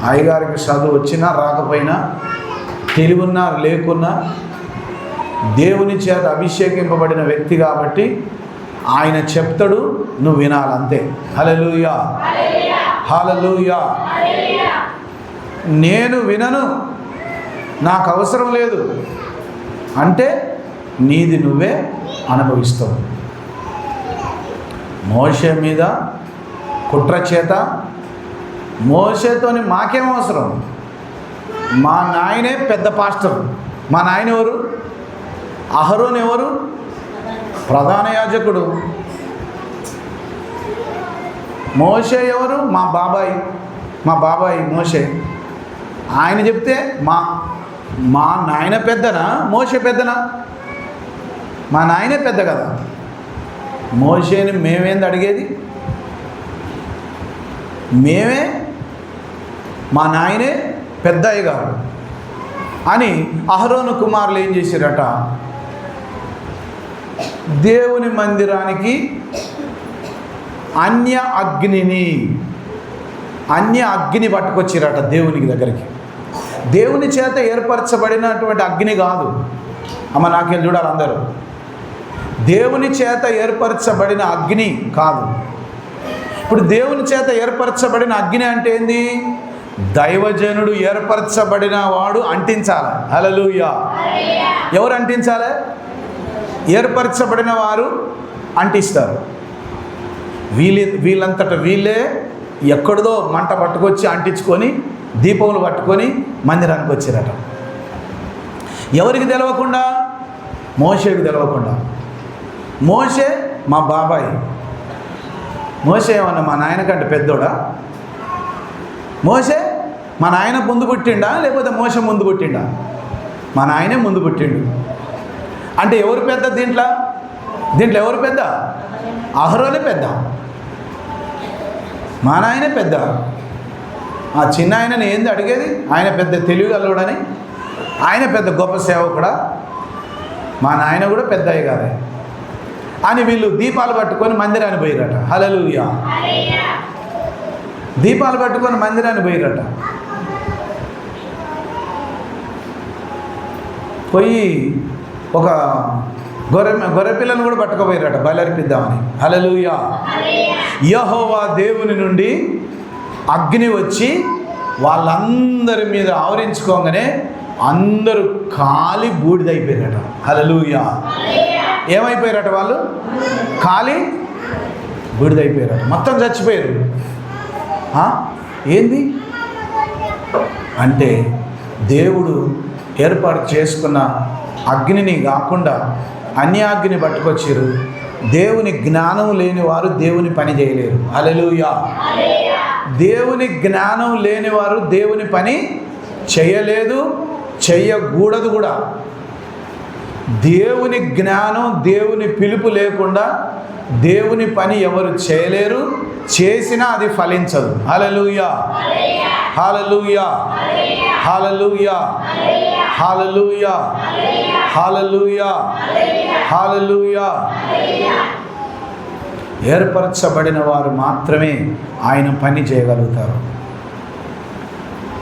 అయ్యగారికి చదువు వచ్చినా రాకపోయినా, తెలివున్నా లేకున్నా, దేవుని చేత అభిషేకింపబడిన వ్యక్తి కాబట్టి ఆయన చెప్తాడు, నువ్వు వినాలంతే. హల్లెలూయా, హల్లెలూయా. నేను వినను, నాకు అవసరం లేదు అంటే నీది నువ్వే అనుభవిస్తావు. మోషే మీద కుట్ర చేత, మోషేతోని మాకేం అవసరం? మా నాయనే పెద్ద పాస్టర్. మా నాయన ఎవరు? అహరోన్ ఎవరు? ప్రధాన యాజకుడు. మోషే ఎవరు? మా బాబాయ్ మోషే. ఆయన చెప్తే మా నాయన పెద్దనా, మోషే పెద్దనా? మా నాయనే పెద్ద కదా. మోషేని మేమేంది అడిగేది? మేమే, మా నాయనే పెద్ద అయ్యగారు అని అహరోను కుమారులు ఏం చేశారట? దేవుని మందిరానికి అన్య అగ్ని పట్టుకొచ్చిరట దేవునికి దగ్గరికి. దేవుని చేత ఏర్పరచబడినటువంటి అగ్ని కాదు. అమ్మ నాకెళ్ళి చూడాలి అందరూ. దేవుని చేత ఏర్పరచబడిన అగ్ని కాదు. ఇప్పుడు దేవుని చేత ఏర్పరచబడిన అగ్ని అంటే ఏంది? దైవజనుడు ఏర్పరచబడిన వాడు అంటించాలి. హల్లెలూయా. ఎవరు అంటించాలి? ఏర్పరచబడిన వారు అంటిస్తారు. వీళ్ళంతట వీళ్ళే ఎక్కడిదో మంట పట్టుకొచ్చి అంటించుకొని దీపములు పట్టుకొని మందిరానికి వచ్చారట. ఎవరికి తెలవకుండా? మోషేకు తెలవకుండా. మోషే మా బాబాయ్. మోషే ఏమన్నా మా నాయన కంటే పెద్దోడా? మోషే మా నాయన ముందు పుట్టిండా లేకపోతే మోషే ముందు పుట్టిండా? మా నాయనే ముందు పుట్టిండు. అంటే ఎవరు పెద్ద దీంట్లో ఎవరు పెద్ద? అహరోనే పెద్ద. మా నాయనే పెద్ద. ఆ చిన్న ఆయనని ఏంది అడిగేది? ఆయన పెద్ద తెలివిగలవాడని, ఆయన పెద్ద గొప్ప సేవకుడా, మా నాయన కూడా పెద్ద అయ్యగారే అని వీళ్ళు దీపాలు పట్టుకొని మందిరాన్ని పోయిరట. హల్లెలూయా. దీపాలు పట్టుకొని మందిరాన్ని పోయిరట. పోయి ఒక గొర్రె పిల్లను కూడా పట్టుకుపోయారట బయలుదేరిపిద్దామని. హల్లెలూయా. యెహోవా దేవుని నుండి అగ్ని వచ్చి వాళ్ళందరి మీద ఆవరించుకోగానే అందరూ కాలి బూడిదైపోయారట. హల్లెలూయా. ఏమైపోయారట? వాళ్ళు కాలి బూడిదైపోయారట. మొత్తం చచ్చిపోయారు. ఏంది అంటే దేవుడు ఏర్పాటు చేసుకున్న అగ్నిని కాకుండా అన్యాగ్ని పట్టుకొచ్చారు. దేవుని జ్ఞానం లేని వారు దేవుని పని చేయలేరు. హల్లెలూయా. దేవుని జ్ఞానం లేని వారు దేవుని పని చేయలేదు, చెయ్యకూడదు కూడా. దేవుని జ్ఞానం, దేవుని పిలుపు లేకుండా దేవుని పని ఎవరు చేయలేరు. చేసినా అది ఫలించదు. హల్లెలూయా, హల్లెలూయా, హల్లెలూయా, హల్లెలూయా, హల్లెలూయా, హల్లెలూయా. ఏర్పరచబడిన వారు మాత్రమే ఆయన పని చేయగలుగుతారు.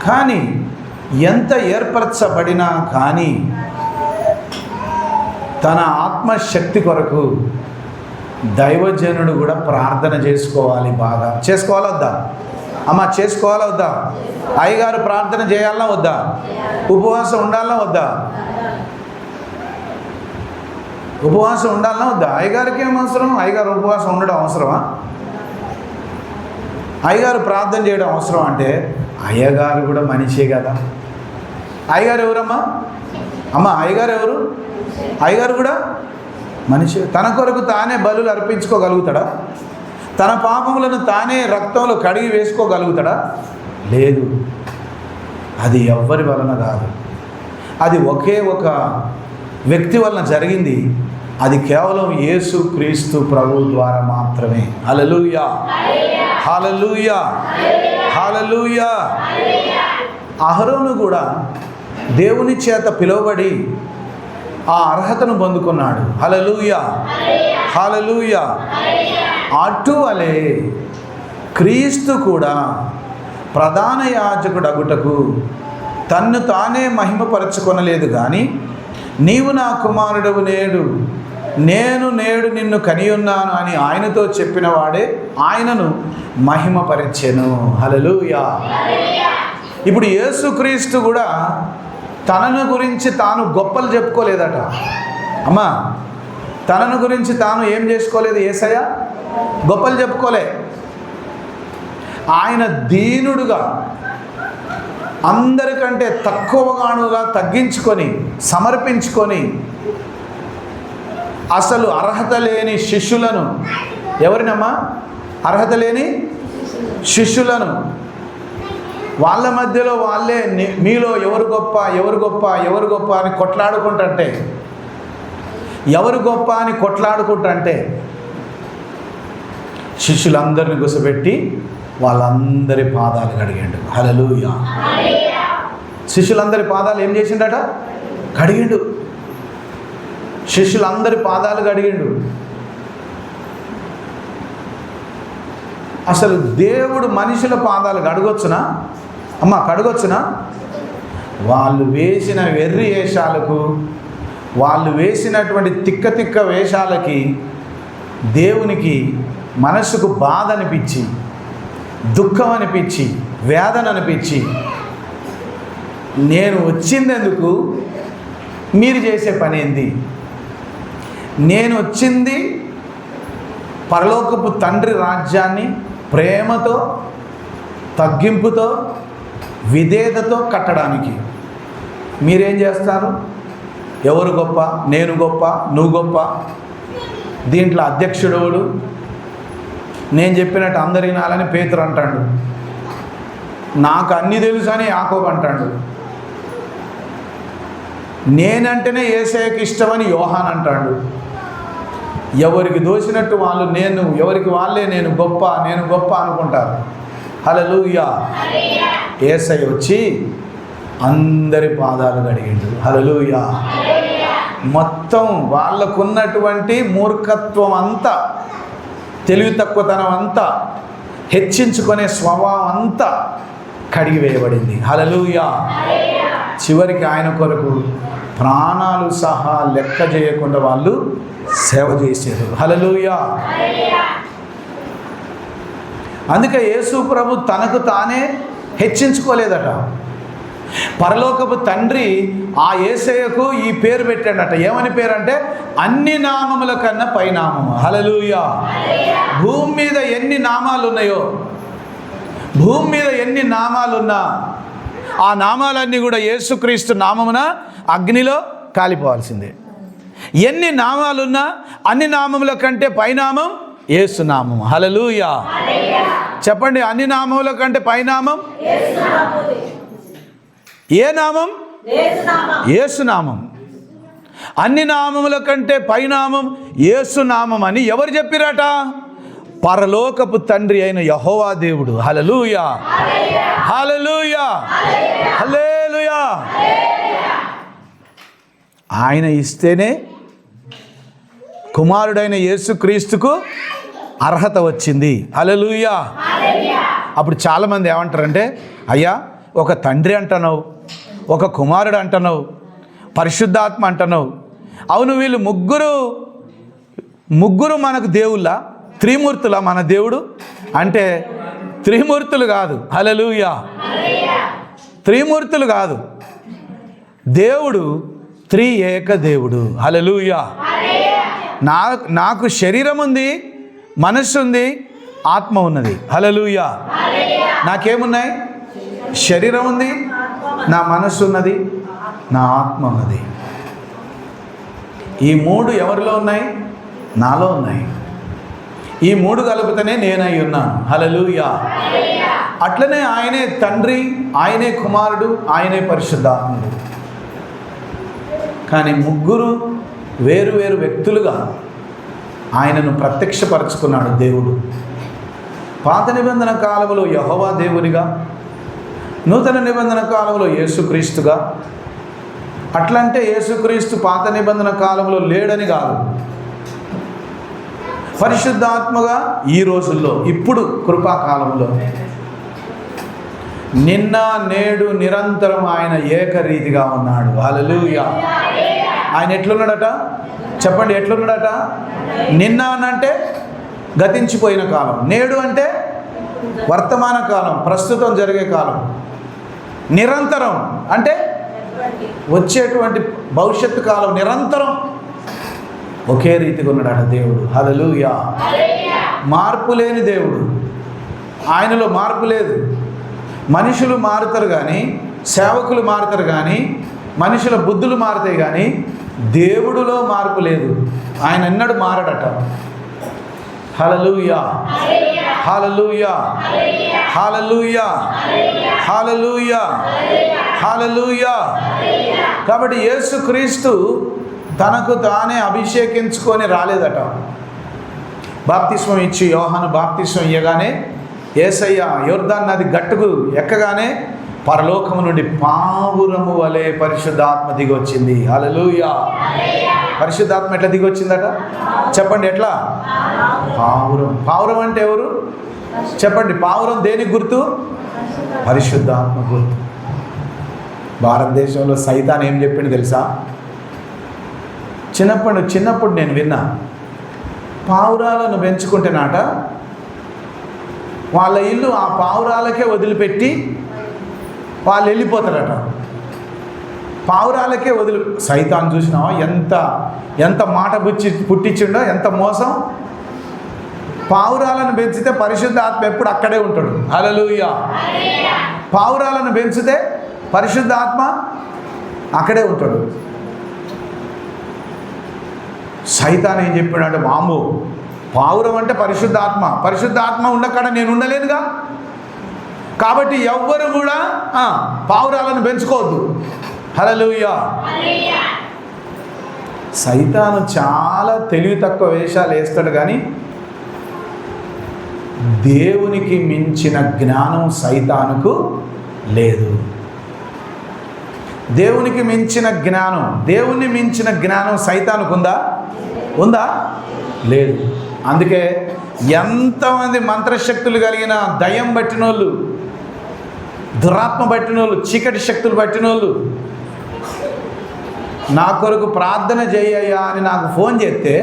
కానీ ఎంత ఏర్పరచబడినా కానీ తన ఆత్మశక్తి కొరకు దైవజనుడు కూడా ప్రార్థన చేసుకోవాలి. బాగా చేసుకోవాలా వద్దా? అమ్మ చేసుకోవాలా వద్దా? అయ్యగారు ప్రార్థన చేయాలన్నా వద్దా? ఉపవాసం ఉండాలన్నా వద్దా? ఉపవాసం ఉండాలన్నా వద్దా? అయ్యగారికి ఏం అవసరం? అయ్యగారు ఉపవాసం ఉండడం అవసరమా? అయ్యగారు ప్రార్థన చేయడం అవసరం అంటే అయ్యగారు కూడా మనిషే కదా. అయ్యగారు ఎవరమ్మా? అమ్మ అయ్యగారు ఎవరు? అయ్యగారు కూడా మనిషి. తన కొరకు తానే బలులు అర్పించుకోగలుగుతాడా? తన పాపములను తానే రక్తంలో కడిగి వేసుకోగలుగుతాడా? లేదు. అది ఎవ్వరి వలన కాదు. అది ఒకే ఒక వ్యక్తి వలన జరిగింది. అది కేవలం యేసు క్రీస్తు ప్రభువు ద్వారా మాత్రమే. హల్లెలూయా, హల్లెలూయా, హల్లెలూయా. అహరోను కూడా దేవుని చేత పిలువబడి ఆ అర్హతను పొందుకున్నాడు. హల్లెలూయా, హల్లెలూయా. అటువలే క్రీస్తు కూడా ప్రధాన యాజకుడగుటకు తన్ను తానే మహిమపరచుకొనలేదు కానీ, నీవు నా కుమారుడవు, నేను నేడు నిన్ను కనియున్నాను అని ఆయనతో చెప్పిన వాడే ఆయనను మహిమపరిచెను. హల్లెలూయా. ఇప్పుడు యేసుక్రీస్తు కూడా తనను గురించి తాను గొప్పలు చెప్పుకోలేదట. అమ్మా, తనను గురించి తాను ఏం చేసుకోలేదు. యేసయ్య గొప్పలు చెప్పుకోలే. ఆయన దీనుడుగా, అందరికంటే తక్కువగానుగా తగ్గించుకొని, సమర్పించుకొని, అసలు అర్హత లేని శిష్యులను, ఎవరినమ్మా? అర్హత లేని శిష్యులను, వాళ్ళ మధ్యలో వాళ్ళే మీలో ఎవరు గొప్ప ఎవరు గొప్ప ఎవరు గొప్ప అని కొట్లాడుకుంటుంటే, ఎవరు గొప్ప అని కొట్లాడుకుంటుంటే శిష్యులందరిని గుసపెట్టి వాళ్ళందరి పాదాలు కడిగాడు. హల్లెలూయా. శిష్యులందరి పాదాలు ఏం చేసిండట? కడిగిండు. శిష్యులందరి పాదాలు కడిగిండు. అసలు దేవుడు మనుషుల పాదాలు కడగొచ్చునా? అమ్మ, కడగొచ్చునా? వాళ్ళు వేసిన వెర్రి వేషాలకు, వాళ్ళు వేసినటువంటి తిక్క తిక్క వేషాలకి దేవునికి మనసుకు బాధ అనిపించి, దుఃఖం అనిపించి, వేదన అనిపించి, నేను వచ్చిందెందుకు, మీరు చేసే పని ఏంది? నేను వచ్చింది పరలోకపు తండ్రి రాజ్యాన్ని ప్రేమతో, తగ్గింపుతో, విధేయతతో కట్టడానికి. మీరేం చేస్తారు? ఎవరు గొప్ప, నేను గొప్ప, నువ్వు గొప్ప, దీంట్లో అధ్యక్షుడోడు, నేను చెప్పినట్టు అందరి నాలని పేతురు అంటాడు, నాకు అన్నీ తెలుసు అని యాకోబు అంటాడు, నేనంటేనే యేసయ్యకి ఇష్టమని యోహాన్ అంటాడు. ఎవరికి దోచినట్టు వాళ్ళు ఎవరికి వాళ్ళే నేను గొప్ప అనుకుంటారు. హల్లెలూయా. యేసయ్య వచ్చి అందరి పాదాలు కడిగిండు. హల్లెలూయా. మొత్తం వాళ్ళకున్నటువంటి మూర్ఖత్వం అంతా, తెలివి తక్కువతనం అంతా, హెచ్చించుకునే స్వభావం అంతా కడిగివేయబడింది. హల్లెలూయా. చివరికి ఆయన కొరకు ప్రాణాలు సహా లెక్క చేయకుండా వాళ్ళు సేవ చేశారు. హల్లెలూయా. అందుకే యేసు ప్రభు తనకు తానే హెచ్చించుకోలేదట. పరలోకపు తండ్రి ఆ యేసయ్యకు ఈ పేరు పెట్టాడట. ఏమని పేరు అంటే, అన్ని నామముల కన్నా పైనామము. హల్లెలూయా. భూమి మీద ఎన్ని నామాలు ఉన్నాయో, భూమి మీద ఎన్ని నామాలున్నా ఆ నామాలన్నీ కూడా యేసుక్రీస్తు నామమున అగ్నిలో కాలిపోవాల్సిందే. ఎన్ని నామాలున్నా అన్ని నామముల కంటే పైనామం యేసు నామం. హల్లెలూయా. చెప్పండి, అన్ని నామముల కంటే పైనామం ఏ నామం? యేసు నామం. అన్ని నామముల కంటే పైనామం యేసు నామం అని ఎవరు చెప్పిరట? పరలోకపు తండ్రి అయిన యెహోవా దేవుడు. హల్లెలూయా, హల్లెలూయా, హల్లెలూయా. ఆయన ఇస్తేనే కుమారుడైన యేసుక్రీస్తుకు అర్హత వచ్చింది. హల్లెలూయా. అప్పుడు చాలామంది ఏమంటారంటే, అయ్యా, ఒక తండ్రి అంటున్నావు, ఒక కుమారుడు అంటున్నావు, పరిశుద్ధాత్మ అంటున్నావు, అవును వీళ్ళు ముగ్గురు మనకు దేవుళ్ళ, త్రిమూర్తుల మన దేవుడు అంటే త్రిమూర్తులు కాదు. హల్లెలూయా. త్రిమూర్తులు కాదు, దేవుడు త్రియేక దేవుడు. హల్లెలూయా. నాకు శరీరం ఉంది, మనస్సు ఉంది, ఆత్మ ఉన్నది. హల్లెలూయా. నాకేమున్నాయి? శరీరం ఉంది, నా మనస్సు ఉన్నది, నా ఆత్మ ఉన్నది. ఈ మూడు ఎవరిలో ఉన్నాయి? నాలో ఉన్నాయి. ఈ మూడు కలిపితేనే నేనై ఉన్నాను. హల్లెలూయా. అట్లనే ఆయనే తండ్రి, ఆయనే కుమారుడు, ఆయనే పరిశుద్ధాత్ముడు. కానీ ముగ్గురు వేరు వేరు వ్యక్తులుగా ఆయనను ప్రత్యక్షపరచుకున్నాడు దేవుడు. పాత నిబంధన కాలంలో యెహోవా దేవునిగా, నూతన నిబంధన కాలంలో యేసుక్రీస్తుగా, అట్లంటే యేసుక్రీస్తు పాత నిబంధన కాలంలో లేడని కాదు. పరిశుద్ధాత్మగా ఈ రోజుల్లో, ఇప్పుడు కృపాకాలంలో నిన్న నేడు నిరంతరం ఆయన ఏకరీతిగా ఉన్నాడు. హల్లెలూయా. ఆయన ఎట్లున్నాడట చెప్పండి, ఎట్లున్నాడట? నిన్న అంటే గతించిపోయిన కాలం, నేడు అంటే వర్తమాన కాలం, ప్రస్తుతం జరిగే కాలం, నిరంతరం అంటే వచ్చేటువంటి భవిష్యత్తు కాలం, నిరంతరం ఒకే రీతిగా ఉన్నాడట దేవుడు. హల్లెలూయా. మార్పు లేని దేవుడు, ఆయనలో మార్పు లేదు. మనుషులు మారుతారు కానీ, సేవకులు మారుతారు కానీ, మనుషుల బుద్ధులు మారుతాయి కానీ దేవుడిలో మార్పు లేదు. ఆయన ఎన్నడూ మారడట. హల్లెలూయా, హల్లెలూయా, హల్లెలూయా, హల్లెలూయా, హల్లెలూయా. కాబట్టి యేసుక్రీస్తు తనకు తానే అభిషేకించుకొని రాలేదట. బాప్తిస్మం ఇచ్చి యోహాను బాప్తిస్మం ఇయ్యగానే యేసయ్య యోర్దాను నది గట్టుకు ఎక్కగానే పరలోకము నుండి పావురము వలె పరిశుద్ధాత్మ దిగి వచ్చింది. హల్లెలూయా. పరిశుద్ధాత్మ ఎట్లా దిగి వచ్చిందట చెప్పండి? ఎట్లా? పావురం. పావురం అంటే ఎవరు చెప్పండి? పావురం దేనికి గుర్తు? పరిశుద్ధాత్మ గుర్తు. భారతదేశంలో సైతాన్ ఏం చెప్పింది తెలుసా? చిన్నప్పుడు నేను విన్నా, పావురాలను పెంచుకుంటేనాట వాళ్ళ ఇల్లు ఆ పావురాలకే వదిలిపెట్టి వాళ్ళు వెళ్ళిపోతారట. పావురాలకే సైతాన్ చూసినావా ఎంత మాట పుట్టించిండో, ఎంత మోసం. పావురాలను పెంచితే పరిశుద్ధాత్మ ఎప్పుడు అక్కడే ఉంటాడు. హల్లెలూయా. పావురాలను పెంచితే పరిశుద్ధాత్మ అక్కడే ఉంటాడు. సైతాన్ ఏం చెప్పాడంటే, మాము పావురం అంటే పరిశుద్ధాత్మ, పరిశుద్ధాత్మ ఉండక్కడ నేను ఉండలేనుగా, కాబట్టి ఎవ్వరు కూడా పావురాలను పెంచుకోవద్దు. హల్లెలూయా. సైతాను చాలా తెలివి తక్కువ వేషాలు వేస్తాడు కానీ దేవునికి మించిన జ్ఞానం సైతానుకు లేదు. దేవునికి మించిన జ్ఞానం, దేవుని మించిన జ్ఞానం సైతానుకు ఉందా? లేదు. అందుకే ఎంతమంది మంత్రశక్తులు కలిగిన, దయ్యం పట్టిన వాళ్ళు, దురాత్మ పట్టిన వాళ్ళు, చీకటి శక్తులు పట్టిన వాళ్ళు నా కొరకు ప్రార్థన చేయయ్యా అని నాకు ఫోన్ చేస్తే,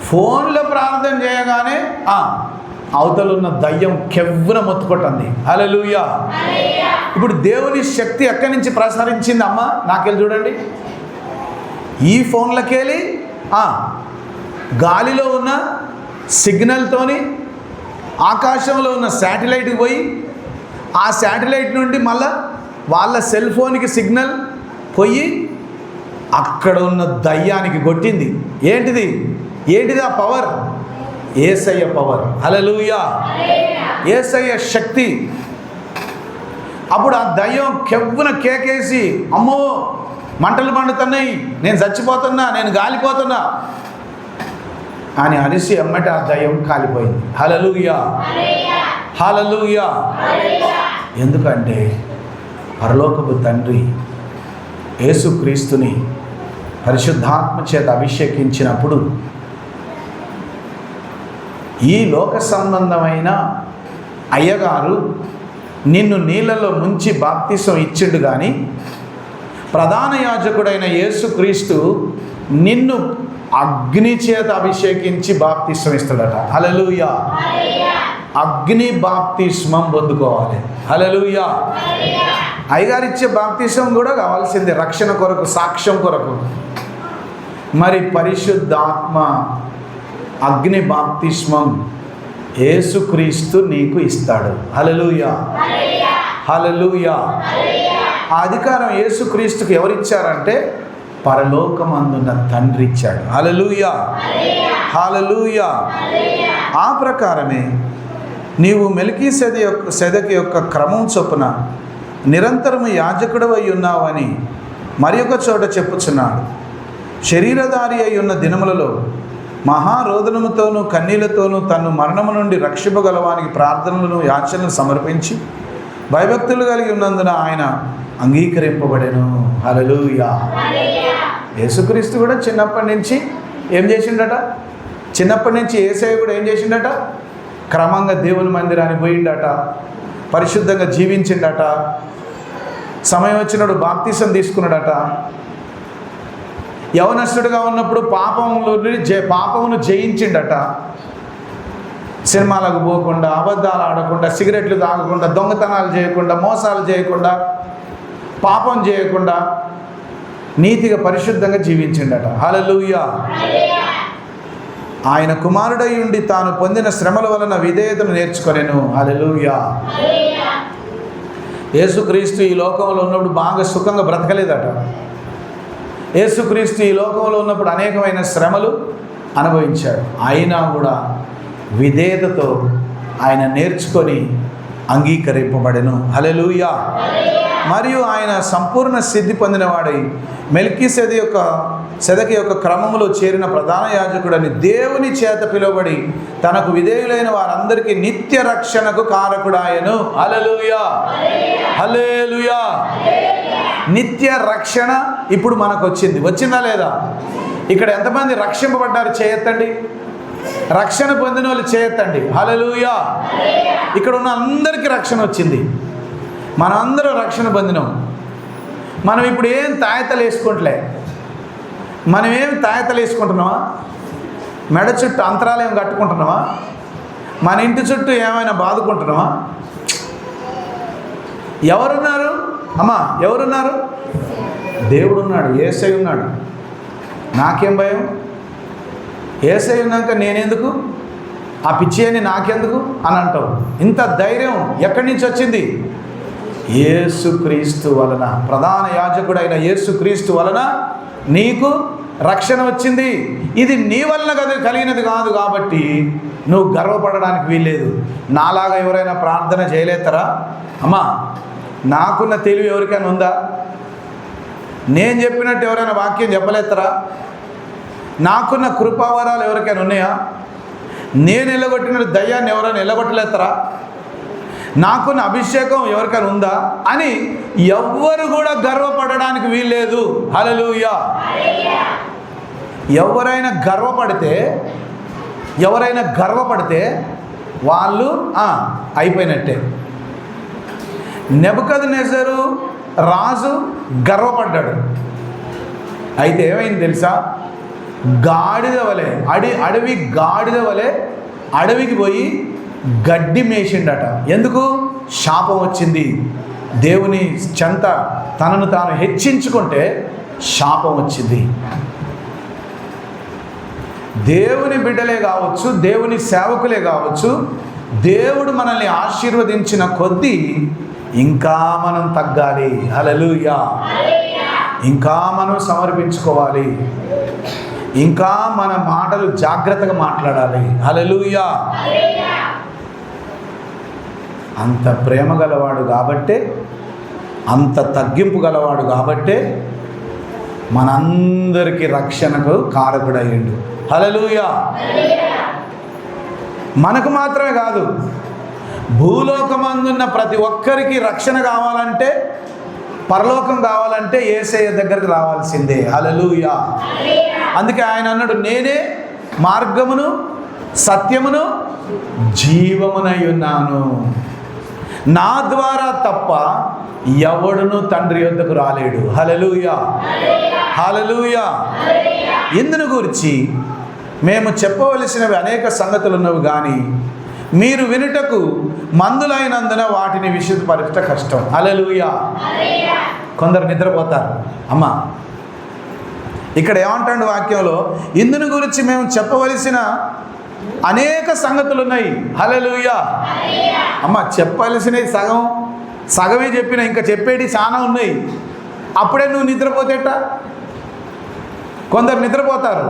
ఫోన్లో ప్రార్థన చేయగానే అవతలున్న దయ్యం కెవ్వున మొత్తుకుంటుంది. హల్లెలూయా. ఇప్పుడు దేవుని శక్తి ఎక్కడి నుంచి ప్రసరించింది అమ్మ? నాకెళ్ళి చూడండి. ఈ ఫోన్లకెళ్ళి గాలిలో ఉన్న సిగ్నల్తోని ఆకాశంలో ఉన్న శాటిలైట్కి పోయి, ఆ శాటిలైట్ నుండి మళ్ళా వాళ్ళ సెల్ ఫోన్కి సిగ్నల్ పోయి అక్కడ ఉన్న దయ్యానికి కొట్టింది. ఏంటిది ఆ పవర్? యేసయ్య పవర్. హల్లెలూయా. యేసయ్య శక్తి. అప్పుడు ఆ దయ్యం కెవ్వున కేకేసి, అమ్మో మంటలు మండుతున్నాయి, నేను చచ్చిపోతున్నా, నేను గాలిపోతున్నా అని అరిసి అమ్మటి ఆ దయ్యం కాలిపోయింది. హల్లెలూయా, హల్లెలూయా. ఎందుకంటే పరలోకపు తండ్రి యేసుక్రీస్తుని పరిశుద్ధాత్మ చేత అభిషేకించినప్పుడు ఈ లోక సంబంధమైన అయ్యగారు నిన్ను నీళ్ళలో ముంచి బాప్తిసం ఇచ్చిండు కానీ ప్రధాన యాజకుడైన యేసుక్రీస్తు నిన్ను అగ్ని చేత అభిషేకించి బాప్తిస్మం ఇస్తాడట. హల్లెలూయా. అగ్ని బాప్తిస్మం పొందుకోవాలి. హల్లెలూయా. అయ్యగారు ఇచ్చే బాప్తిస్మం కూడా కావాల్సిందే, రక్షణ కొరకు, సాక్ష్యం కొరకు. మరి పరిశుద్ధాత్మ అగ్ని బాప్తిస్మం యేసుక్రీస్తు నీకు ఇస్తాడు. హల్లెలూయా, హల్లెలూయా. ఆ అధికారం యేసుక్రీస్తుకు ఎవరిచ్చారంటే పరలోకమందున్న తండ్రి ఇచ్చాడు. హల్లెలూయా, హల్లెలూయా. ఆ ప్రకారమే నీవు మెల్కీసెదెకు యొక్క క్రమం చొప్పున నిరంతరము యాజకుడవై ఉన్నావని మరి ఒక చోట చెప్పుచున్నాడు. శరీరధారి అయి ఉన్న దినములలో మహారోదనముతోనూ కన్నీళ్లతోనూ తన్ను మరణము నుండి రక్షింపగలవానికి ప్రార్థనలను యాచనలు సమర్పించి భయభక్తులు కలిగి ఉన్నందున ఆయన అంగీకరింపబడెను. హల్లెలూయా. యేసుక్రీస్తు కూడా చిన్నప్పటి నుంచి ఏం చేసిండట? చిన్నప్పటి నుంచి యేసయ్య కూడా ఏం చేసిండట? క్రమంగా దేవుని మందిరానికి పోయిండట, పరిశుద్ధంగా జీవించిండట, సమయం వచ్చినప్పుడు బాప్తిసం తీసుకున్నాడట. యవనస్తుడిగా ఉన్నప్పుడు పాపమును జయించిండట. సినిమాలకు పోకుండా, అబద్ధాలు ఆడకుండా, సిగరెట్లు తాగకుండా, దొంగతనాలు చేయకుండా, మోసాలు చేయకుండా, పాపం చేయకుండా నీతిగా పరిశుద్ధంగా జీవించిండట. హల్లెలూయా. ఆయన కుమారుడై ఉండి తాను పొందిన శ్రమల వలన విధేయతను నేర్చుకొనెను. హల్లెలూయా. యేసుక్రీస్తు ఈ లోకంలో ఉన్నప్పుడు బాగా సుఖంగా బ్రతకలేదట. యేసుక్రీస్తు ఈ లోకంలో ఉన్నప్పుడు అనేకమైన శ్రమలు అనుభవించాడు. అయినా కూడా విధేయతతో ఆయన నేర్చుకొని అంగీకరింపబడెను. హల్లెలూయా. మరియు ఆయన సంపూర్ణ సిద్ధి పొందినవాడై మెల్కీసెదెకి యొక్క క్రమములో చేరిన ప్రధాన యాజకుడని దేవుని చేత పిలువబడి తనకు విధేయులైన వారందరికీ నిత్య రక్షణకు కారకుడాయను. హల్లెలూయా. హల్లెలూయా. నిత్య రక్షణ ఇప్పుడు మనకు వచ్చిందా లేదా? ఇక్కడ ఎంతమంది రక్షింపబడ్డారు? చేయెత్తండి. రక్షణ పొందిన వాళ్ళు చేయెత్తండి. హల్లెలూయా. ఇక్కడ ఉన్న అందరికీ రక్షణ వచ్చింది. మనందరూ రక్షణ పొందినాం. మనం ఇప్పుడు ఏం తాయతలు వేసుకుంటలే. మనం ఏం తాయతలు వేసుకుంటున్నావా? మెడ చుట్టూ అంతరాలు ఏం కట్టుకుంటున్నావా? మన ఇంటి చుట్టూ ఏమైనా బాదుకుంటున్నావా? ఎవరున్నారు అమ్మా? ఎవరున్నారు? దేవుడు ఉన్నాడు, యేసయ్య ఉన్నాడు. నాకేం భయం? యేసయ్య ఉన్నాక నేనెందుకు? ఆ పిచ్చి అని నాకెందుకు అని అంటావు. ఇంత ధైర్యం ఎక్కడి నుంచి వచ్చింది? యేసుక్రీస్తు వలన, ప్రధాన యాజకుడైన యేసుక్రీస్తు వలన నీకు రక్షణ వచ్చింది. ఇది నీ వలన కలిగినది కాదు కాబట్టి నువ్వు గర్వపడడానికి వీల్లేదు. నాలాగా ఎవరైనా ప్రార్థన చేయలేస్తారా? అమ్మా, నాకున్న తెలివి ఎవరికైనా ఉందా? నేను చెప్పినట్టు ఎవరైనా వాక్యం చెప్పలేస్తారా? నాకున్న కృపావరాలు ఎవరికైనా ఉన్నాయా? నేను ఎల్లగొట్టిన దయ్యాన్ని ఎవరైనా ఎల్లగొట్టలేస్తారా? నాకున్న అభిషేకం ఎవరికైనా ఉందా అని ఎవ్వరు కూడా గర్వపడడానికి వీల్లేదు. హల్లెలూయా. ఎవరైనా గర్వపడితే వాళ్ళు అయిపోయినట్టే. నెబుకద్నెజరు రాజు గర్వపడ్డాడు. అయితే ఏమైంది తెలుసా? గాడిద వలె అడవి గాడిద వలె అడవికి పోయి గడ్డి మేసిండట. ఎందుకు? శాపం వచ్చింది. దేవుని చెంత తనను తాను హెచ్చించుకుంటే శాపం వచ్చింది. దేవుని బిడ్డలే కావచ్చు, దేవుని సేవకులే కావచ్చు, దేవుడు మనల్ని ఆశీర్వదించిన కొద్దీ ఇంకా మనం తగ్గాలి. హల్లెలూయా. ఇంకా మనం సమర్పించుకోవాలి. ఇంకా మన మాటలు జాగ్రత్తగా మాట్లాడాలి. హల్లెలూయా. అంత ప్రేమ గలవాడు కాబట్టే, అంత తగ్గింపు గలవాడు కాబట్టే మనందరికీ రక్షణకు కారకుడయ్యిండు. హల్లెలూయా. మనకు మాత్రమే కాదు, భూలోకమందున్న ప్రతి ఒక్కరికి రక్షణ కావాలంటే, పరలోకం కావాలంటే యేసయ్య దగ్గరికి రావాల్సిందే. హల్లెలూయా. అందుకే ఆయన అన్నాడు, నేనే మార్గమును సత్యమును జీవమునై ఉన్నాను. నా ద్వారా తప్ప ఎవడును తండ్రి యొద్దకు రాలేడు. హల్లెలూయా. హల్లెలూయా. ఇందును గురించి మేము చెప్పవలసినవి అనేక సంగతులు ఉన్నవి, కానీ మీరు వినుటకు మందులైనందున వాటిని విశుద్ధపరచట కష్టం. హల్లెలూయా. కొందరు నిద్రపోతారు. అమ్మా, ఇక్కడ ఏమంటాడు వాక్యంలో? ఇందును గురించి మేము చెప్పవలసిన అనేక సంగతులు ఉన్నాయి. హల్లెలూయా. అమ్మ, చెప్పవలసినవి సగమే చెప్పిన, ఇంకా చెప్పేటి చాలా ఉన్నాయి. అప్పుడే నువ్వు నిద్రపోతేట? కొందరు నిద్రపోతారు.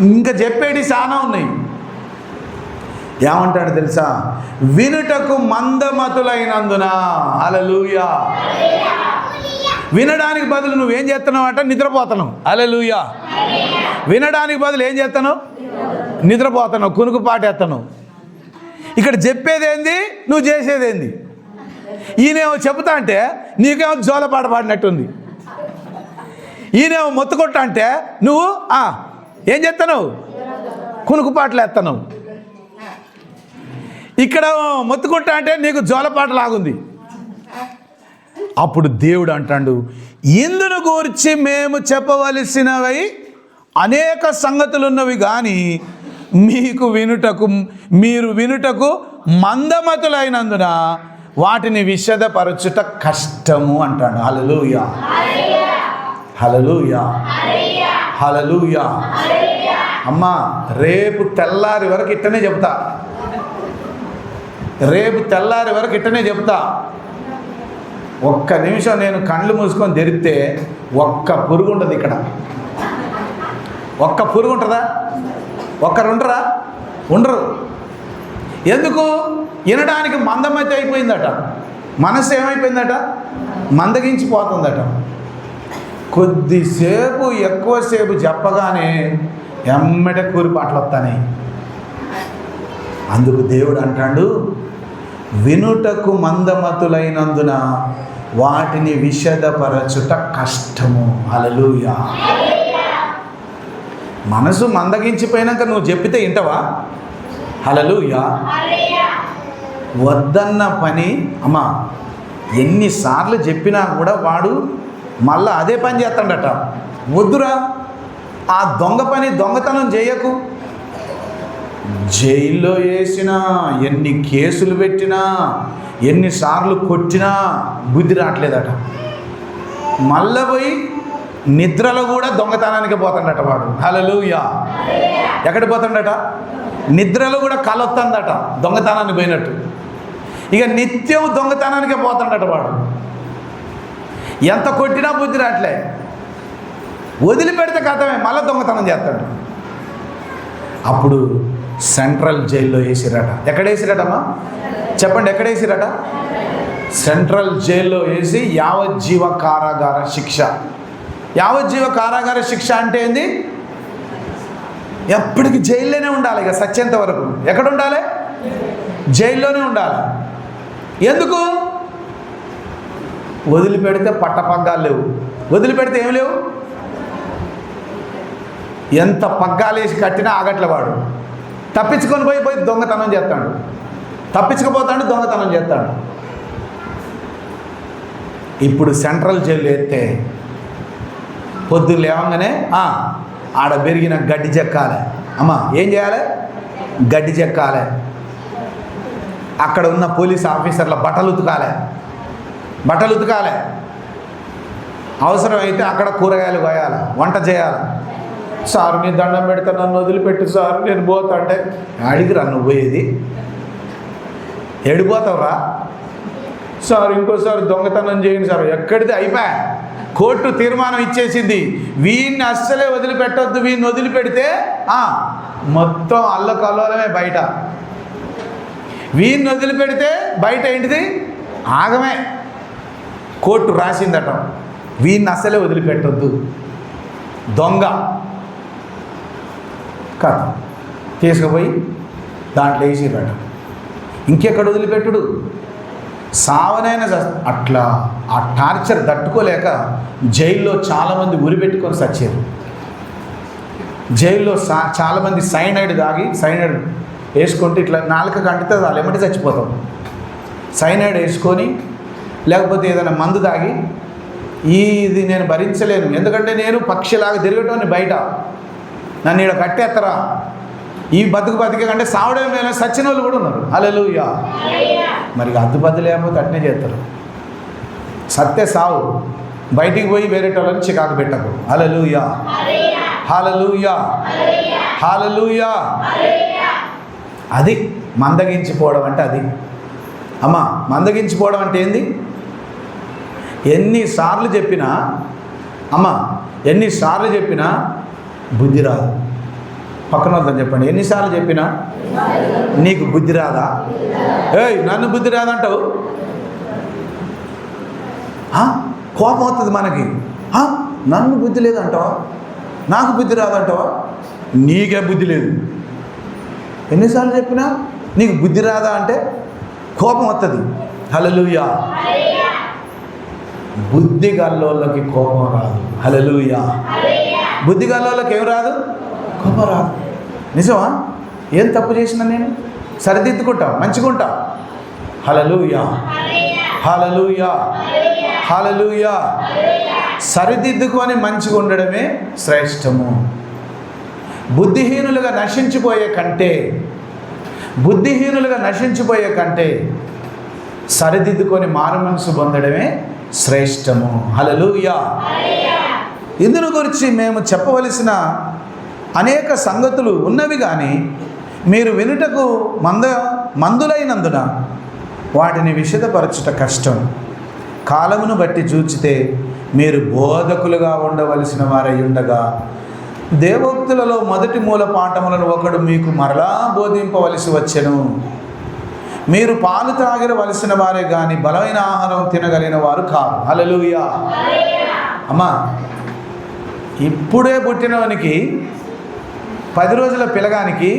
ఇంకా చెప్పేటి చాలా ఉన్నాయి. ఏమంటాడు తెలుసా? వినుటకు మందమతులైనందున. హల్లెలూయా. వినడానికి బదులు నువ్వేం చేస్తున్నావు అంట? నిద్రపోతున్నావు. హల్లెలూయా. వినడానికి బదులు ఏం చేస్తున్నావు? నిద్రపోతున్నావు, కునుకు పాటేస్తున్నావు. ఇక్కడ చెప్పేదేంది, నువ్వు చేసేదేంది? ఈయనేమో చెబుతా అంటే నీకేమో జోలపాట పాడినట్టుంది. ఈయనేమో మొత్తుకుంటా అంటే నువ్వు ఏం చేస్తావు? కునుకుపాటలు వేస్తావు. ఇక్కడ మొత్తుకుంటా అంటే నీకు జోలపాట లాగుంది. అప్పుడు దేవుడు అంటాడు, ఇందును గూర్చి మేము చెప్పవలసినవి అనేక సంగతులు ఉన్నవి కానీ మీరు వినుటకు మందమతులైనందున వాటిని విశదపరచుట కష్టము అంటాడు. హల్లెలూయా, హల్లెలూయా, హల్లెలూయా. అమ్మా, రేపు తెల్లారి వరకు ఇట్టనే చెప్తా. ఒక్క నిమిషం నేను కళ్ళు మూసుకొని తెరిస్తే ఒక్క పురుగు ఉంటుంది ఇక్కడ. ఒక్క పురుగు ఉంటుందా? ఒక్కరు ఉండరు. ఎందుకు? వినడానికి మందమైతే అయిపోయిందట, మనసు ఏమైపోయిందట, మందగించిపోతుందట. కొద్దిసేపు ఎక్కువసేపు చెప్పగానే ఎమ్మటే కూరిపాట్లు వస్తాయి. అందుకు దేవుడు అంటాడు, వినుటకు మందమతులైనందున వాటిని విశదపరచుట కష్టము. హల్లెలూయా. మనసు మందగించిపోయినాక నువ్వు చెప్పితే వింటావా? హల్లెలూయా. వద్దన్న పని అమ్మా ఎన్నిసార్లు చెప్పినా కూడా వాడు మళ్ళా అదే పని చేస్తాడట. వద్దురా, ఆ దొంగతనం చేయకు. జైల్లో వేసినా, ఎన్ని కేసులు పెట్టినా, ఎన్నిసార్లు కొట్టినా బుద్ధి రావట్లేదట. మళ్ళీ పోయి నిద్రలో కూడా దొంగతనానికి పోతాడట వాడు. హల్లెలూయా. ఎక్కడికి పోతాడట? నిద్రలో కూడా కలొస్తుందట దొంగతనానికి పోయినట్టు. ఇక నిత్యం దొంగతనానికే పోతాడట వాడు. ఎంత కొట్టినా బుద్ధి రావట్లే. వదిలిపెడితే కథమే, మళ్ళీ దొంగతనం చేస్తాడు. అప్పుడు సెంట్రల్ జైల్లో వేసిరట. ఎక్కడ వేసిరటమ్మా? చెప్పండి, ఎక్కడ వేసిరట? సెంట్రల్ జైల్లో వేసి యావజ్జీవ కారాగార శిక్ష. యావజ్జీవ కారాగార శిక్ష అంటే ఏంది? ఎప్పటికీ జైల్లోనే ఉండాలి. ఇక సత్యంత వరకు ఎక్కడ ఉండాలి? జైల్లోనే ఉండాలి. ఎందుకు? వదిలిపెడితే పట్టపగ్గాలు లేవు. వదిలిపెడితే ఏం లేవు. ఎంత పగ్గాలు వేసి కట్టినా ఆగట్ల వాడు. తప్పించుకొని పోయి దొంగతనం చేస్తాడు. తప్పించుకుపోతాడు, దొంగతనం చేస్తాడు. ఇప్పుడు సెంట్రల్ జైలు వేస్తే పొద్దున్న లేవంగానే ఆడ పెరిగిన గడ్డి చెక్కాలి. అమ్మా ఏం చేయాలి? గడ్డి చెక్కాలి. అక్కడ ఉన్న పోలీస్ ఆఫీసర్ల బట్టలు ఉతకాలి. అవసరమైతే అక్కడ కూరగాయలు కోయాలి, వంట చేయాలి. సార్ నీ దండం పెడితే నన్ను వదిలిపెట్టు సార్, నేను పోతా అంటే అడిగిరా నువ్వు పోయేది? ఎడిపోతావురా? సార్ ఇంకోసారి దొంగతనం చేయండి సార్. ఎక్కడిది? అయిపోయా, కోర్టు తీర్మానం ఇచ్చేసింది. వీడిని అస్సలే వదిలిపెట్టొద్దు. వీడిని వదిలిపెడితే మొత్తం అల్లకల్లోలమే బయట. వీడిని వదిలిపెడితే బయట ఏంటిది? ఆగమే. కోర్టు రాసిందట, వీడిని అస్సలే వదిలిపెట్టొద్దు. దొంగ కథ తీసుకుపోయి దాంట్లో వేసిరట. ఇంకెక్కడ వదిలిపెట్టుడు? సావనైనా అట్లా ఆ టార్చర్ తట్టుకోలేక జైల్లో చాలామంది ఉరిపెట్టుకొని చచ్చారు. జైల్లో చాలామంది సైనైడ్ వేసుకుంటే ఇట్లా నాలుక అంటితే వాళ్ళు ఏమంటే చచ్చిపోతాం. సైనైడ్ వేసుకొని లేకపోతే ఏదైనా మందు తాగి ఇది నేను భరించలేను, ఎందుకంటే నేను పక్షిలాగా తిరగటోని బయట, నన్ను ఇక్కడ కట్టేస్తారా, ఈ బతికే కంటే సావడం మేల సచ్చిన వాళ్ళు కూడా ఉన్నారు. హల్లెలూయా. మరి అద్దుపద్దు లేకపోతే అట్నే చేస్తారు. సత్తే సావు, బయటికి పోయి వేరే వాళ్ళని చికాకు పెట్టకు. హల్లెలూయా, హల్లెలూయా, హల్లెలూయా. అది మందగించిపోవడం అంటే. అది అమ్మా, మందగించిపోవడం అంటే ఏంది? ఎన్నిసార్లు చెప్పినా బుద్ధి రాదు. పక్కన వద్దని చెప్పండి, ఎన్నిసార్లు చెప్పినా నీకు బుద్ధి రాదా? నన్ను బుద్ధి రాదంటావు. కోపం వస్తుంది మనకి. నన్ను బుద్ధి లేదంటావా? నాకు బుద్ధి రాదంటావా? నీకే బుద్ధి లేదు. ఎన్నిసార్లు చెప్పినా నీకు బుద్ధి రాదా అంటే కోపం వస్తుంది. హల్లెలూయా. బుద్ధి గల్లోళ్ళకి కోపం రాదు. హల్లెలూయా. బుద్ధి గల్లోళ్ళకి ఏం రాదు? కోపం రాదు. నిజమా? ఏం తప్పు చేసినా నేను సరిదిద్దుకుంటా, మంచిగా ఉంటా. హల్లెలూయా, హల్లెలూయా, హల్లెలూయా. సరిదిద్దుకొని మంచిగా ఉండడమే శ్రేష్టము. బుద్ధిహీనులుగా నశించిపోయే కంటే సరిదిద్దుకొని మారు మనసు పొందడమే శ్రేష్టము. హల్లెలూయా. ఇందును గురించి మేము చెప్పవలసిన అనేక సంగతులు ఉన్నవి, కానీ మీరు వినుటకు మందులైనందున వాటిని విశదపరచుట కష్టం. కాలమును బట్టి చూచితే మీరు బోధకులుగా ఉండవలసిన వారై ఉండగా, దేవోక్తులలో మొదటి మూల పాఠములను ఒకడు మీకు మరలా బోధింపవలసి వచ్చెను. మీరు పాలు త్రాగవలసిన వారే కానీ బలమైన ఆహారం తినగలిగిన వారు కాదు. హల్లెలూయా. అమ్మా, ఇప్పుడే పుట్టినవానికి 10 రోజుల పిల్లగానికి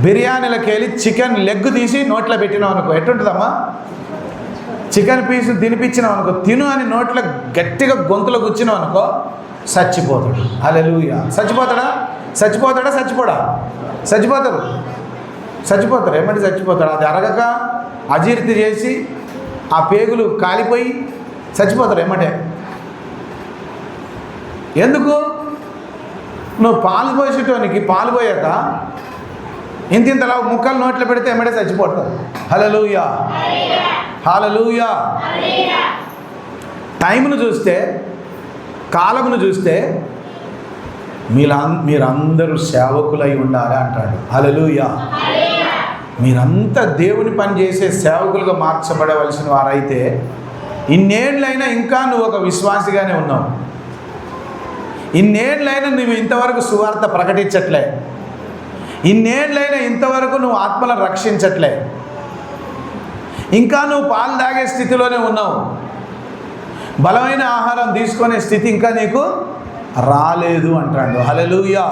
బిర్యానీలకి వెళ్ళి చికెన్ లెగ్ తీసి నోట్లో పెట్టినావు అనుకో, ఎట్టుంటుందమ్మా? చికెన్ పీసు తినిపించినావు అనుకో, తిను అని నోట్లో గట్టిగా గొంతులో కూర్చున్నావు అనుకో, చచ్చిపోతాడు. హల్లెలూయా. చచ్చిపోతాడా? చచ్చిపోడా? చచ్చిపోతారు. ఏమంటే చచ్చిపోతాడు. అది అరగక అజీర్తి చేసి ఆ పేగులు కాలిపోయి చచ్చిపోతారు ఏమంటే. ఎందుకు? నువ్వు పాలు పోసేటోనికి పాలు పోయాక ఇంతలా ముక్కలు నోట్లో పెడితే ఏమంటే చచ్చిపోతారు. హల్లెలూయా, హల్లెలూయా. టైంను చూస్తే, కాలమును చూస్తే మీరందరూ సేవకులై ఉండాలి అంటాడు. హల్లెలూయా. మీరంతా దేవుని పని చేసే సేవకులుగా మార్చబడవలసిన వారైతే ఇన్నేళ్ళైనా ఇంకా నువ్వు ఒక విశ్వాసిగానే ఉన్నావు. ఇన్నేళ్ళైనా నువ్వు ఇంతవరకు సువార్త ప్రకటించట్లే. ఇన్నేళ్ళైనా ఇంతవరకు నువ్వు ఆత్మలను రక్షించట్లే. ఇంకా నువ్వు పాలు తాగే స్థితిలోనే ఉన్నావు. బలమైన ఆహారం తీసుకునే స్థితి ఇంకా నీకు రాలేదు అంటాడు. హల్లెలూయా.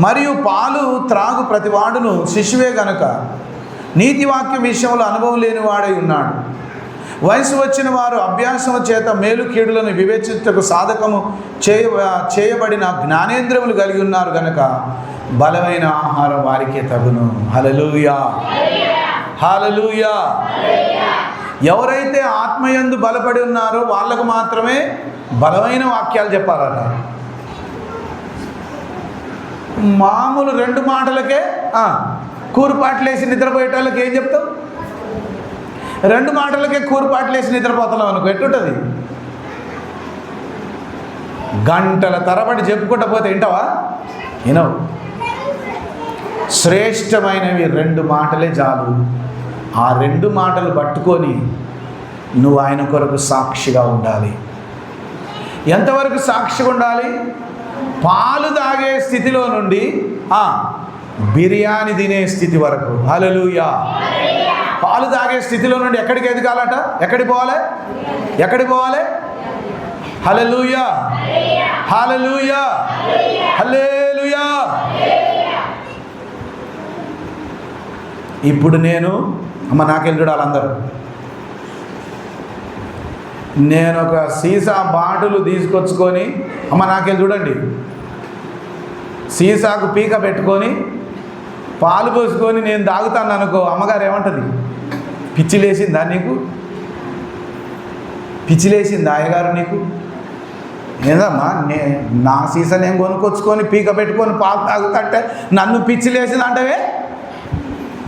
మరియు పాలు త్రాగు ప్రతివాడును శిశువే గనుక నీతివాక్యం విషయంలో అనుభవం లేని వాడై ఉన్నాడు. వయసు వచ్చిన వారు అభ్యాసము చేత మేలు కీడులను వివేచించుటకు సాధకము చేయబడిన జ్ఞానేంద్రియములు కలిగి ఉన్నారు గనుక బలమైన ఆహారం వారికే తగును. హల్లెలూయా, హల్లెలూయా. ఎవరైతే ఆత్మయందు బలపడి ఉన్నారో వాళ్ళకు మాత్రమే బలమైన వాక్యాలు చెప్పాలట. మామూలు 2 మాటలకే కూరుపాట్లేసి నిద్రపోయేటోళ్ళకి ఏం చెప్తావు? 2 మాటలకే కూరుపాట్లేసి నిద్రపోతున్నావు అనుకో, ఎట్టుంటుంది? గంటల తరబడి చెప్పుకుంటా పోతే వింటావా? వినవు. శ్రేష్టమైనవి 2 మాటలే చాలు. ఆ 2 మాటలు పట్టుకొని నువ్వు ఆయన కొరకు సాక్షిగా ఉండాలి. ఎంతవరకు సాక్షిగా ఉండాలి? పాలు తాగే స్థితిలో నుండి బిర్యానీ తినే స్థితి వరకు. హల్లెలూయా. పాలు తాగే స్థితిలో నుండి ఎక్కడికి ఎదగాలట? ఎక్కడికి పోవాలి? హల్లెలూయా, హల్లెలూయా, హల్లెలూయా. ఇప్పుడు నేను నాకెళ్ళి చూడాలి అందరూ. నేను ఒక సీసా బాటిల్ తీసుకొచ్చుకొని నాకెళ్ళి చూడండి, సీసాకు పీక పెట్టుకొని పాలు పోసుకొని నేను తాగుతాను అనుకో, అమ్మగారు ఏమంటుంది? పిచ్చిలేసిందా నీకు? పిచ్చిలేసిందా అయ్యగారు నీకు? ఏదమ్మా, నా సీసా నేను కొనుక్కొచ్చుకొని పీక పెట్టుకొని పాలు తాగుతుంటే నన్ను పిచ్చిలేసింది అంటవే?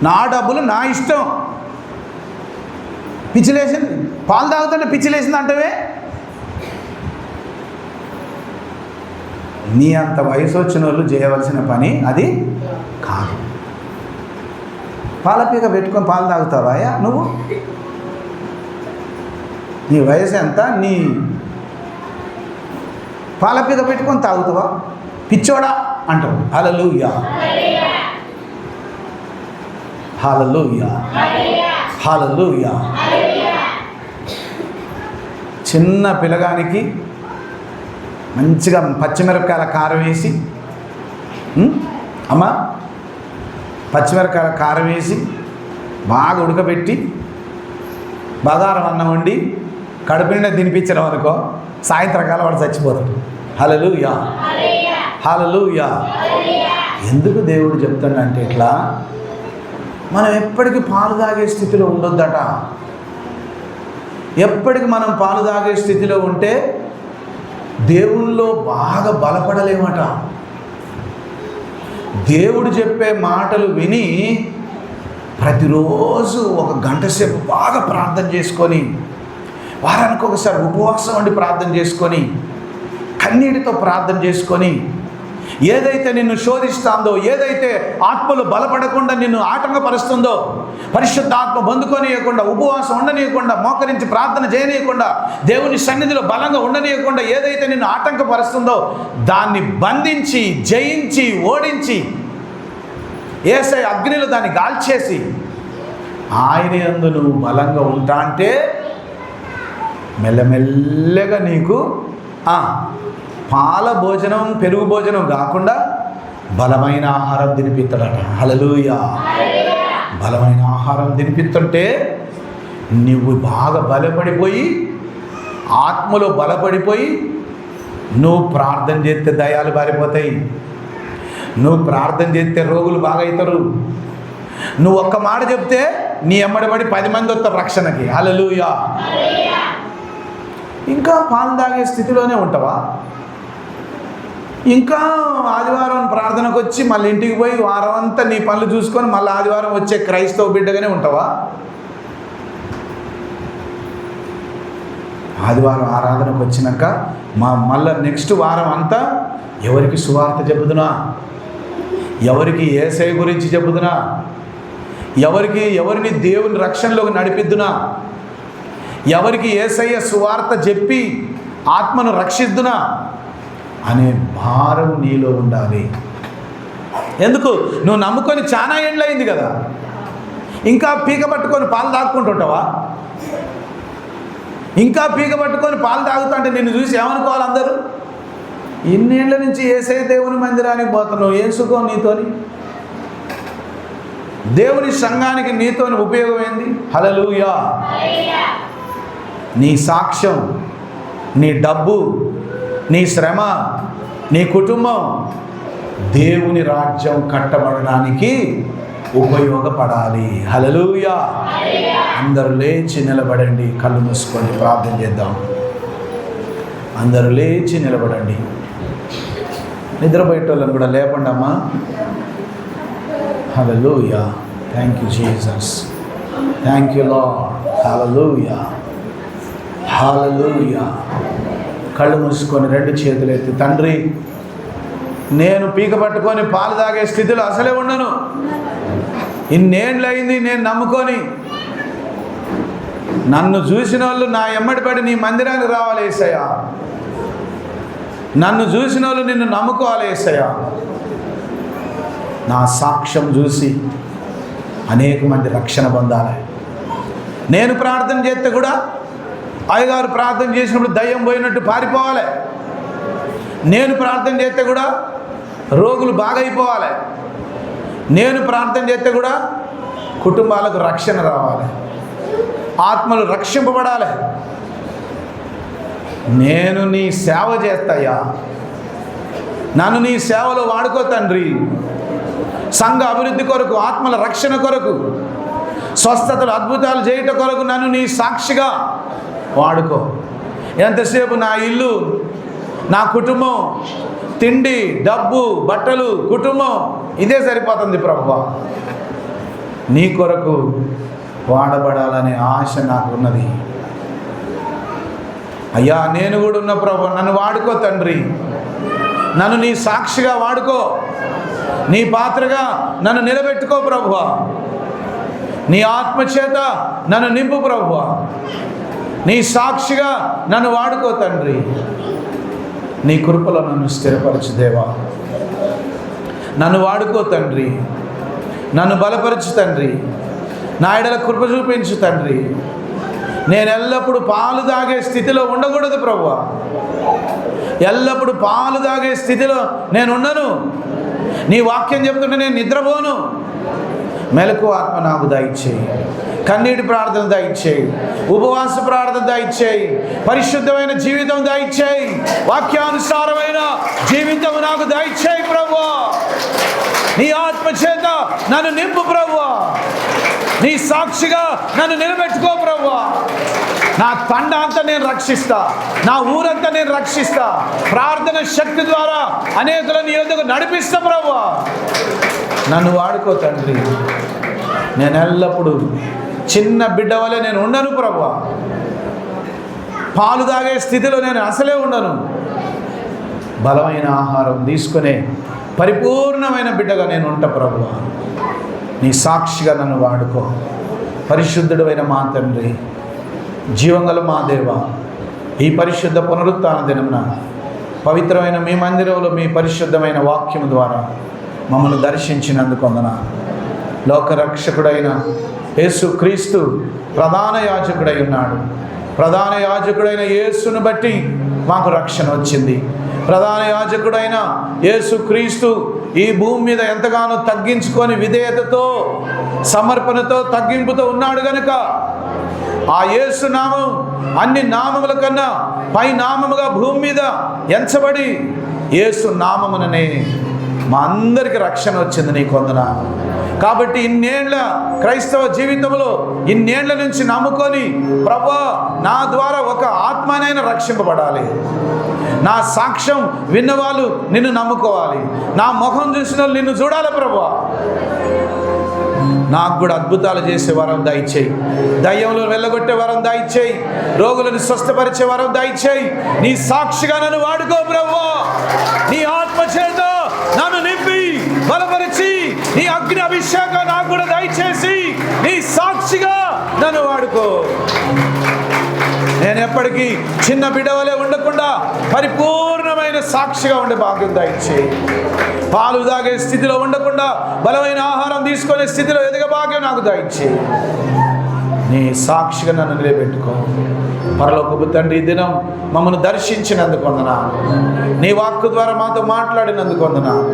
నా డబ్బులు నా ఇష్టం. పిచ్చిలేసింది, పాలు తాగుతుంటే పిచ్చిలేసింది అంటవే? నీ అంత వయసు వచ్చిన వాళ్ళు చేయవలసిన పని అది కాదు. పాలపీక పెట్టుకొని పాలు తాగుతావా నువ్వు? నీ వయసు ఎంత? నీ పాలపీక పెట్టుకొని తాగుతావా? పిచ్చోడా అంటావు. హల్లెలూయా, హల్లెలూయా, హల్లెలూయా. చిన్న పిల్లగానికి మంచిగా పచ్చిమిరపకాయల కారం వేసి, పచ్చిమిరపకాయల కారం వేసి బాగా ఉడకబెట్టి బగారం అన్నం వండి కడుపు నిండా తినిపించడం అనుకో, సాయంత్రకాలం వాడు చచ్చిపోతాడు. హల్లెలూయా, హల్లెలూయా. ఎందుకు దేవుడు చెప్తాడంటే ఇట్లా, మనం ఎప్పటికీ పాలు తాగే స్థితిలో ఉండొద్దట. ఎప్పటికి మనం పాలు తాగే స్థితిలో ఉంటే దేవుల్లో బాగా బలపడలేమట. దేవుడు చెప్పే మాటలు విని ప్రతిరోజు 1 గంట సేపు బాగా ప్రార్థన చేసుకొని, వారానికి ఒకసారి ఉపవాసం ఉండి ప్రార్థన చేసుకొని, కన్నీటితో ప్రార్థన చేసుకొని, ఏదైతే నిన్ను శోధిస్తుందో, ఏదైతే ఆత్మలు బలపడకుండా నిన్ను ఆటంకపరుస్తుందో, పరిశుద్ధాత్మ బందుకొనియకుండా, ఉపవాసం ఉండనీయకుండా, మోకరించి ప్రార్థన చేయనీయకుండా, దేవుని సన్నిధిలో బలంగా ఉండనీయకుండా ఏదైతే నిన్ను ఆటంకపరుస్తుందో దాన్ని బంధించి, జయించి, ఓడించి, యేసయ్య అగ్నిలో దాన్ని గాల్చేసి ఆయన యందు నువ్వు బలంగా ఉంటా అంటే మెల్లమెల్లగా నీకు పాల భోజనం, పెరుగు భోజనం కాకుండా బలమైన ఆహారం తినిపిస్తాడట. హల్లెలూయా. బలమైన ఆహారం తినిపిస్తుంటే నువ్వు బాగా బలపడిపోయి, ఆత్మలో బలపడిపోయి, నువ్వు ప్రార్థన చేస్తే దయాలు పారిపోతాయి, నువ్వు ప్రార్థన చేస్తే రోగులు బాగా అవుతారు, నువ్వు ఒక్క మాట చెప్తే నీ ఎమ్మడిపడి 10 మంది వస్తారు రక్షణకి. హల్లెలూయా. ఇంకా పాలు తాగే స్థితిలోనే ఉంటావా? ఇంకా ఆదివారం ప్రార్థనకు వచ్చి మళ్ళీ ఇంటికి పోయి వారం అంతా నీ పనులు చూసుకొని మళ్ళీ ఆదివారం వచ్చే క్రైస్తవ బిడ్డగానే ఉంటావా? ఆదివారం ఆరాధనకు వచ్చినాక మళ్ళీ నెక్స్ట్ వారం అంతా ఎవరికి సువార్త చెబుతున్నా, ఎవరికి యేసయ్య గురించి చెబుతున్నా, ఎవరిని దేవుని రక్షణలోకి నడిపిద్దునా, ఎవరికి యేసయ్య సువార్త చెప్పి ఆత్మను రక్షిద్దునా అనే భారం నీలో ఉండాలి. ఎందుకు? నువ్వు నమ్ముకొని చాలా ఏండ్లయింది కదా, ఇంకా పీక పట్టుకొని పాలు తాగుకుంటుంటావా? ఇంకా పీక పట్టుకొని పాలు తాగుతుంటే నిన్ను చూసి ఏమనుకోవాలి అందరూ? ఇన్నేళ్ల నుంచి యేసయ్య దేవుని మందిరానికి పోతున్నావు, ఏం సుఖం నీతోని? దేవుని సంఘానికి నీతోని ఉపయోగం ఏంది? హల్లెలూయా. నీ సాక్ష్యం, నీ డబ్బు, నీ శ్రమ, నీ కుటుంబం దేవుని రాజ్యం కట్టబడడానికి ఉపయోగపడాలి. హల్లెలూయా. అందరూ లేచి నిలబడండి, కళ్ళు మూసుకొని ప్రార్థన చేద్దాం. అందరూ లేచి నిలబడండి. నిద్రపోయేటోళ్ళని కూడా లేపండి అమ్మా. Hallelujah. Thank you Jesus. Thank you Lord. Hallelujah, hallelujah. కళ్ళు మూసుకొని 2 చేతులు ఎత్తి, తండ్రి నేను పీక పట్టుకొని పాలు తాగే స్థితిలో అసలే ఉండను. ఇన్నేళ్ళయింది నేను నమ్ముకొని, నన్ను చూసిన వాళ్ళు నా ఎమ్మడి పడి నీ మందిరానికి రావాలి యేసయ్యా. నన్ను చూసిన వాళ్ళు నిన్ను నమ్ముకోవాలి యేసయ్యా. నా సాక్ష్యం చూసి అనేక మంది రక్షణ పొందాలి. నేను ప్రార్థన చేస్తే కూడా అయ్యగారు ప్రార్థన చేసినప్పుడు దయ్యం పోయినట్టు పారిపోవాలి. నేను ప్రార్థన చేస్తే కూడా రోగులు బాగైపోవాలి. నేను ప్రార్థన చేస్తే కూడా కుటుంబాలకు రక్షణ రావాలి, ఆత్మలు రక్షింపబడాలి. నేను నీ సేవ చేస్తాయా, నన్ను నీ సేవలో వాడుకో తండ్రి. సంఘ అభివృద్ధి కొరకు, ఆత్మల రక్షణ కొరకు, స్వస్థతలు అద్భుతాలు చేయటం కొరకు నన్ను నీ సాక్షిగా వాడుకో. ఎంతసేపు నా ఇల్లు, నా కుటుంబం, తిండి, డబ్బు, బట్టలు, కుటుంబం ఇదే సరిపోతుంది ప్రభువా. నీ కొరకు వాడబడాలనే ఆశ నాకు ఉన్నది అయ్యా. నేను కూడా ఉన్న ప్రభు, నన్ను వాడుకో తండ్రి. నన్ను నీ సాక్షిగా వాడుకో, నీ పాత్రగా నన్ను నిలబెట్టుకో ప్రభువా. నీ ఆత్మచేత నన్ను నింపు ప్రభువా. నీ సాక్షిగా నన్ను వాడుకో తండ్రి. నీ కృపలో నన్ను స్థిరపరచు దేవా. నన్ను వాడుకో తండ్రి. నన్ను బలపరచు తండ్రి. నా ఎడల కృప చూపించు తండ్రి. నేను ఎల్లప్పుడూ పాలు తాగే స్థితిలో ఉండకూడదు ప్రభువా. ఎల్లప్పుడూ పాలు తాగే స్థితిలో నేను ఉండను. నీ వాక్యం చెప్తుంటే నేను నిద్రపోను. మెలకు ఆత్మ నాకు దయచేయి, కన్నీటి ప్రార్థన దయచేయి, ఉపవాస ప్రార్థన దయచేయి, పరిశుద్ధమైన జీవితం దయచేయి, వాక్యానుసారమైన జీవితం నాకు దయచేయి ప్రభువా. నీ ఆత్మ చేత నన్ను నింపు ప్రభువా. నీ సాక్షిగా నన్ను నిలబెట్టుకో ప్రభువా. నా తండ అంతా నేను రక్షిస్తా, నా ఊరంతా నేను రక్షిస్తా. ప్రార్థన శక్తి ద్వారా అనేకులను నీ యొద్దకు నడిపిస్తా ప్రభువా. నన్ను వాడుకో తండ్రి. నేను ఎల్లప్పుడూ చిన్న బిడ్డ వలె నేను ఉండను ప్రభువా. పాలు తాగే స్థితిలో నేను అసలే ఉండను. బలమైన ఆహారం తీసుకునే పరిపూర్ణమైన బిడ్డగా నేను ఉంటా ప్రభువా. నీ సాక్షిగా నన్ను వాడుకో. పరిశుద్ధుడు అయిన మా తండ్రి, జీవంగల మా దేవ, ఈ పరిశుద్ధ పునరుత్థాన దినమున పవిత్రమైన మీ మందిరంలో మీ పరిశుద్ధమైన వాక్యము ద్వారా మమ్మల్ని దర్శించినందుకు వందనాలు. లోకరక్షకుడైన యేసు క్రీస్తు ప్రధాన యాజకుడై ఉన్నాడు. ప్రధాన యాజకుడైన యేసును బట్టి మాకు రక్షణ వచ్చింది. ప్రధాన యాజకుడైన యేసు క్రీస్తు ఈ భూమి మీద ఎంతగానో తగ్గించుకొని విధేయతతో, సమర్పణతో, తగ్గింపుతో ఉన్నాడు గనుక ఆ యేసు నామం అన్ని నామముల కన్నా పై నామముగా భూమి మీద ఎంచబడి యేసు నామముననే మా అందరికి రక్షణ వచ్చింది. నీకు వందనాలు. కాబట్టి ఇన్నేళ్ల క్రైస్తవ జీవితంలో ఇన్నేళ్ల నుంచి నమ్ముకొని ప్రభువా నా ద్వారా ఒక ఆత్మనైనా రక్షింపబడాలి, నా సాక్ష్యం విన్నవాళ్ళు నిన్ను నమ్ముకోవాలి, నా ముఖం చూసిన వాళ్ళు నిన్ను చూడాలి ప్రభువా. నాకు కూడా అద్భుతాలు చేసే వరం దయచేయి, దయ్యంలో వెళ్ళగొట్టే వరం దయచేయి, రోగులను స్వస్థపరిచే వరం దయచేయి. నీ సాక్షిగా నన్ను వాడుకో ప్రభువా. నీ ఆత్మ చేత నన్ను నింపి బలపరిచి నీ అగ్ని అభిషేకం నాకు కూడా దయచేసి నీ సాక్షిగా నన్ను వాడుకో. నేను ఎప్పటికీ చిన్న బిడ్డవలే ఉండకుండా పరిపూర్ణమైన సాక్షిగా ఉండే భాగ్యం దయచేయి. పాలు తాగే స్థితిలో ఉండకుండా బలమైన ఆహారం తీసుకునే స్థితిలో ఎదగ భాగ్యం నాకు దయచేయి. నీ సాక్షిగా నన్ను నిలబెట్టుకో. పరలోకపు తండ్రి, ఈ దినం మమ్మల్ని దర్శించినందుకు వందనాలు. నీ వాక్కు ద్వారా మాతో మాట్లాడినందుకు వందనాలు.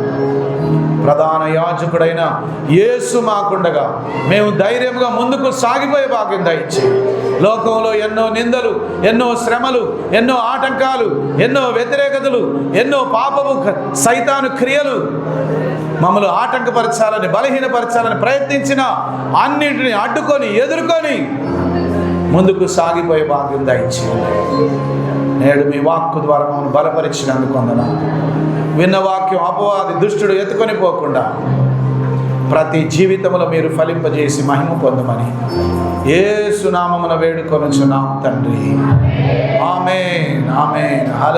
ప్రధాన యాజకుడైన యేసు మాకుండగా మేము ధైర్యంగా ముందుకు సాగిపోయే భాగ్యం దయచేయి. లోకంలో ఎన్నో నిందలు, ఎన్నో శ్రమలు, ఎన్నో ఆటంకాలు, ఎన్నో వ్యతిరేకతలు, ఎన్నో పాపము సైతాను క్రియలు మమ్మల్ని ఆటంకపరచాలని, బలహీనపరచాలని ప్రయత్నించిన అన్నింటిని అడ్డుకొని ఎదుర్కొని ముందుకు సాగిపోయే భాగ్యం దయచేయండి. నేడు మీ వాక్కు ద్వారా మమ్మల్ని బలపరిచినందుకు వందనాలు. విన్న వాక్యం అపవాది దుష్టుడు ఎత్తుకొని పోకుండా ప్రతి జీవితంలో మీరు ఫలింపజేసి మహిమ పొందమని యేసు నామమున వేడుకొనుచున్నాం తండ్రి. ఆమేన్, ఆమేన్.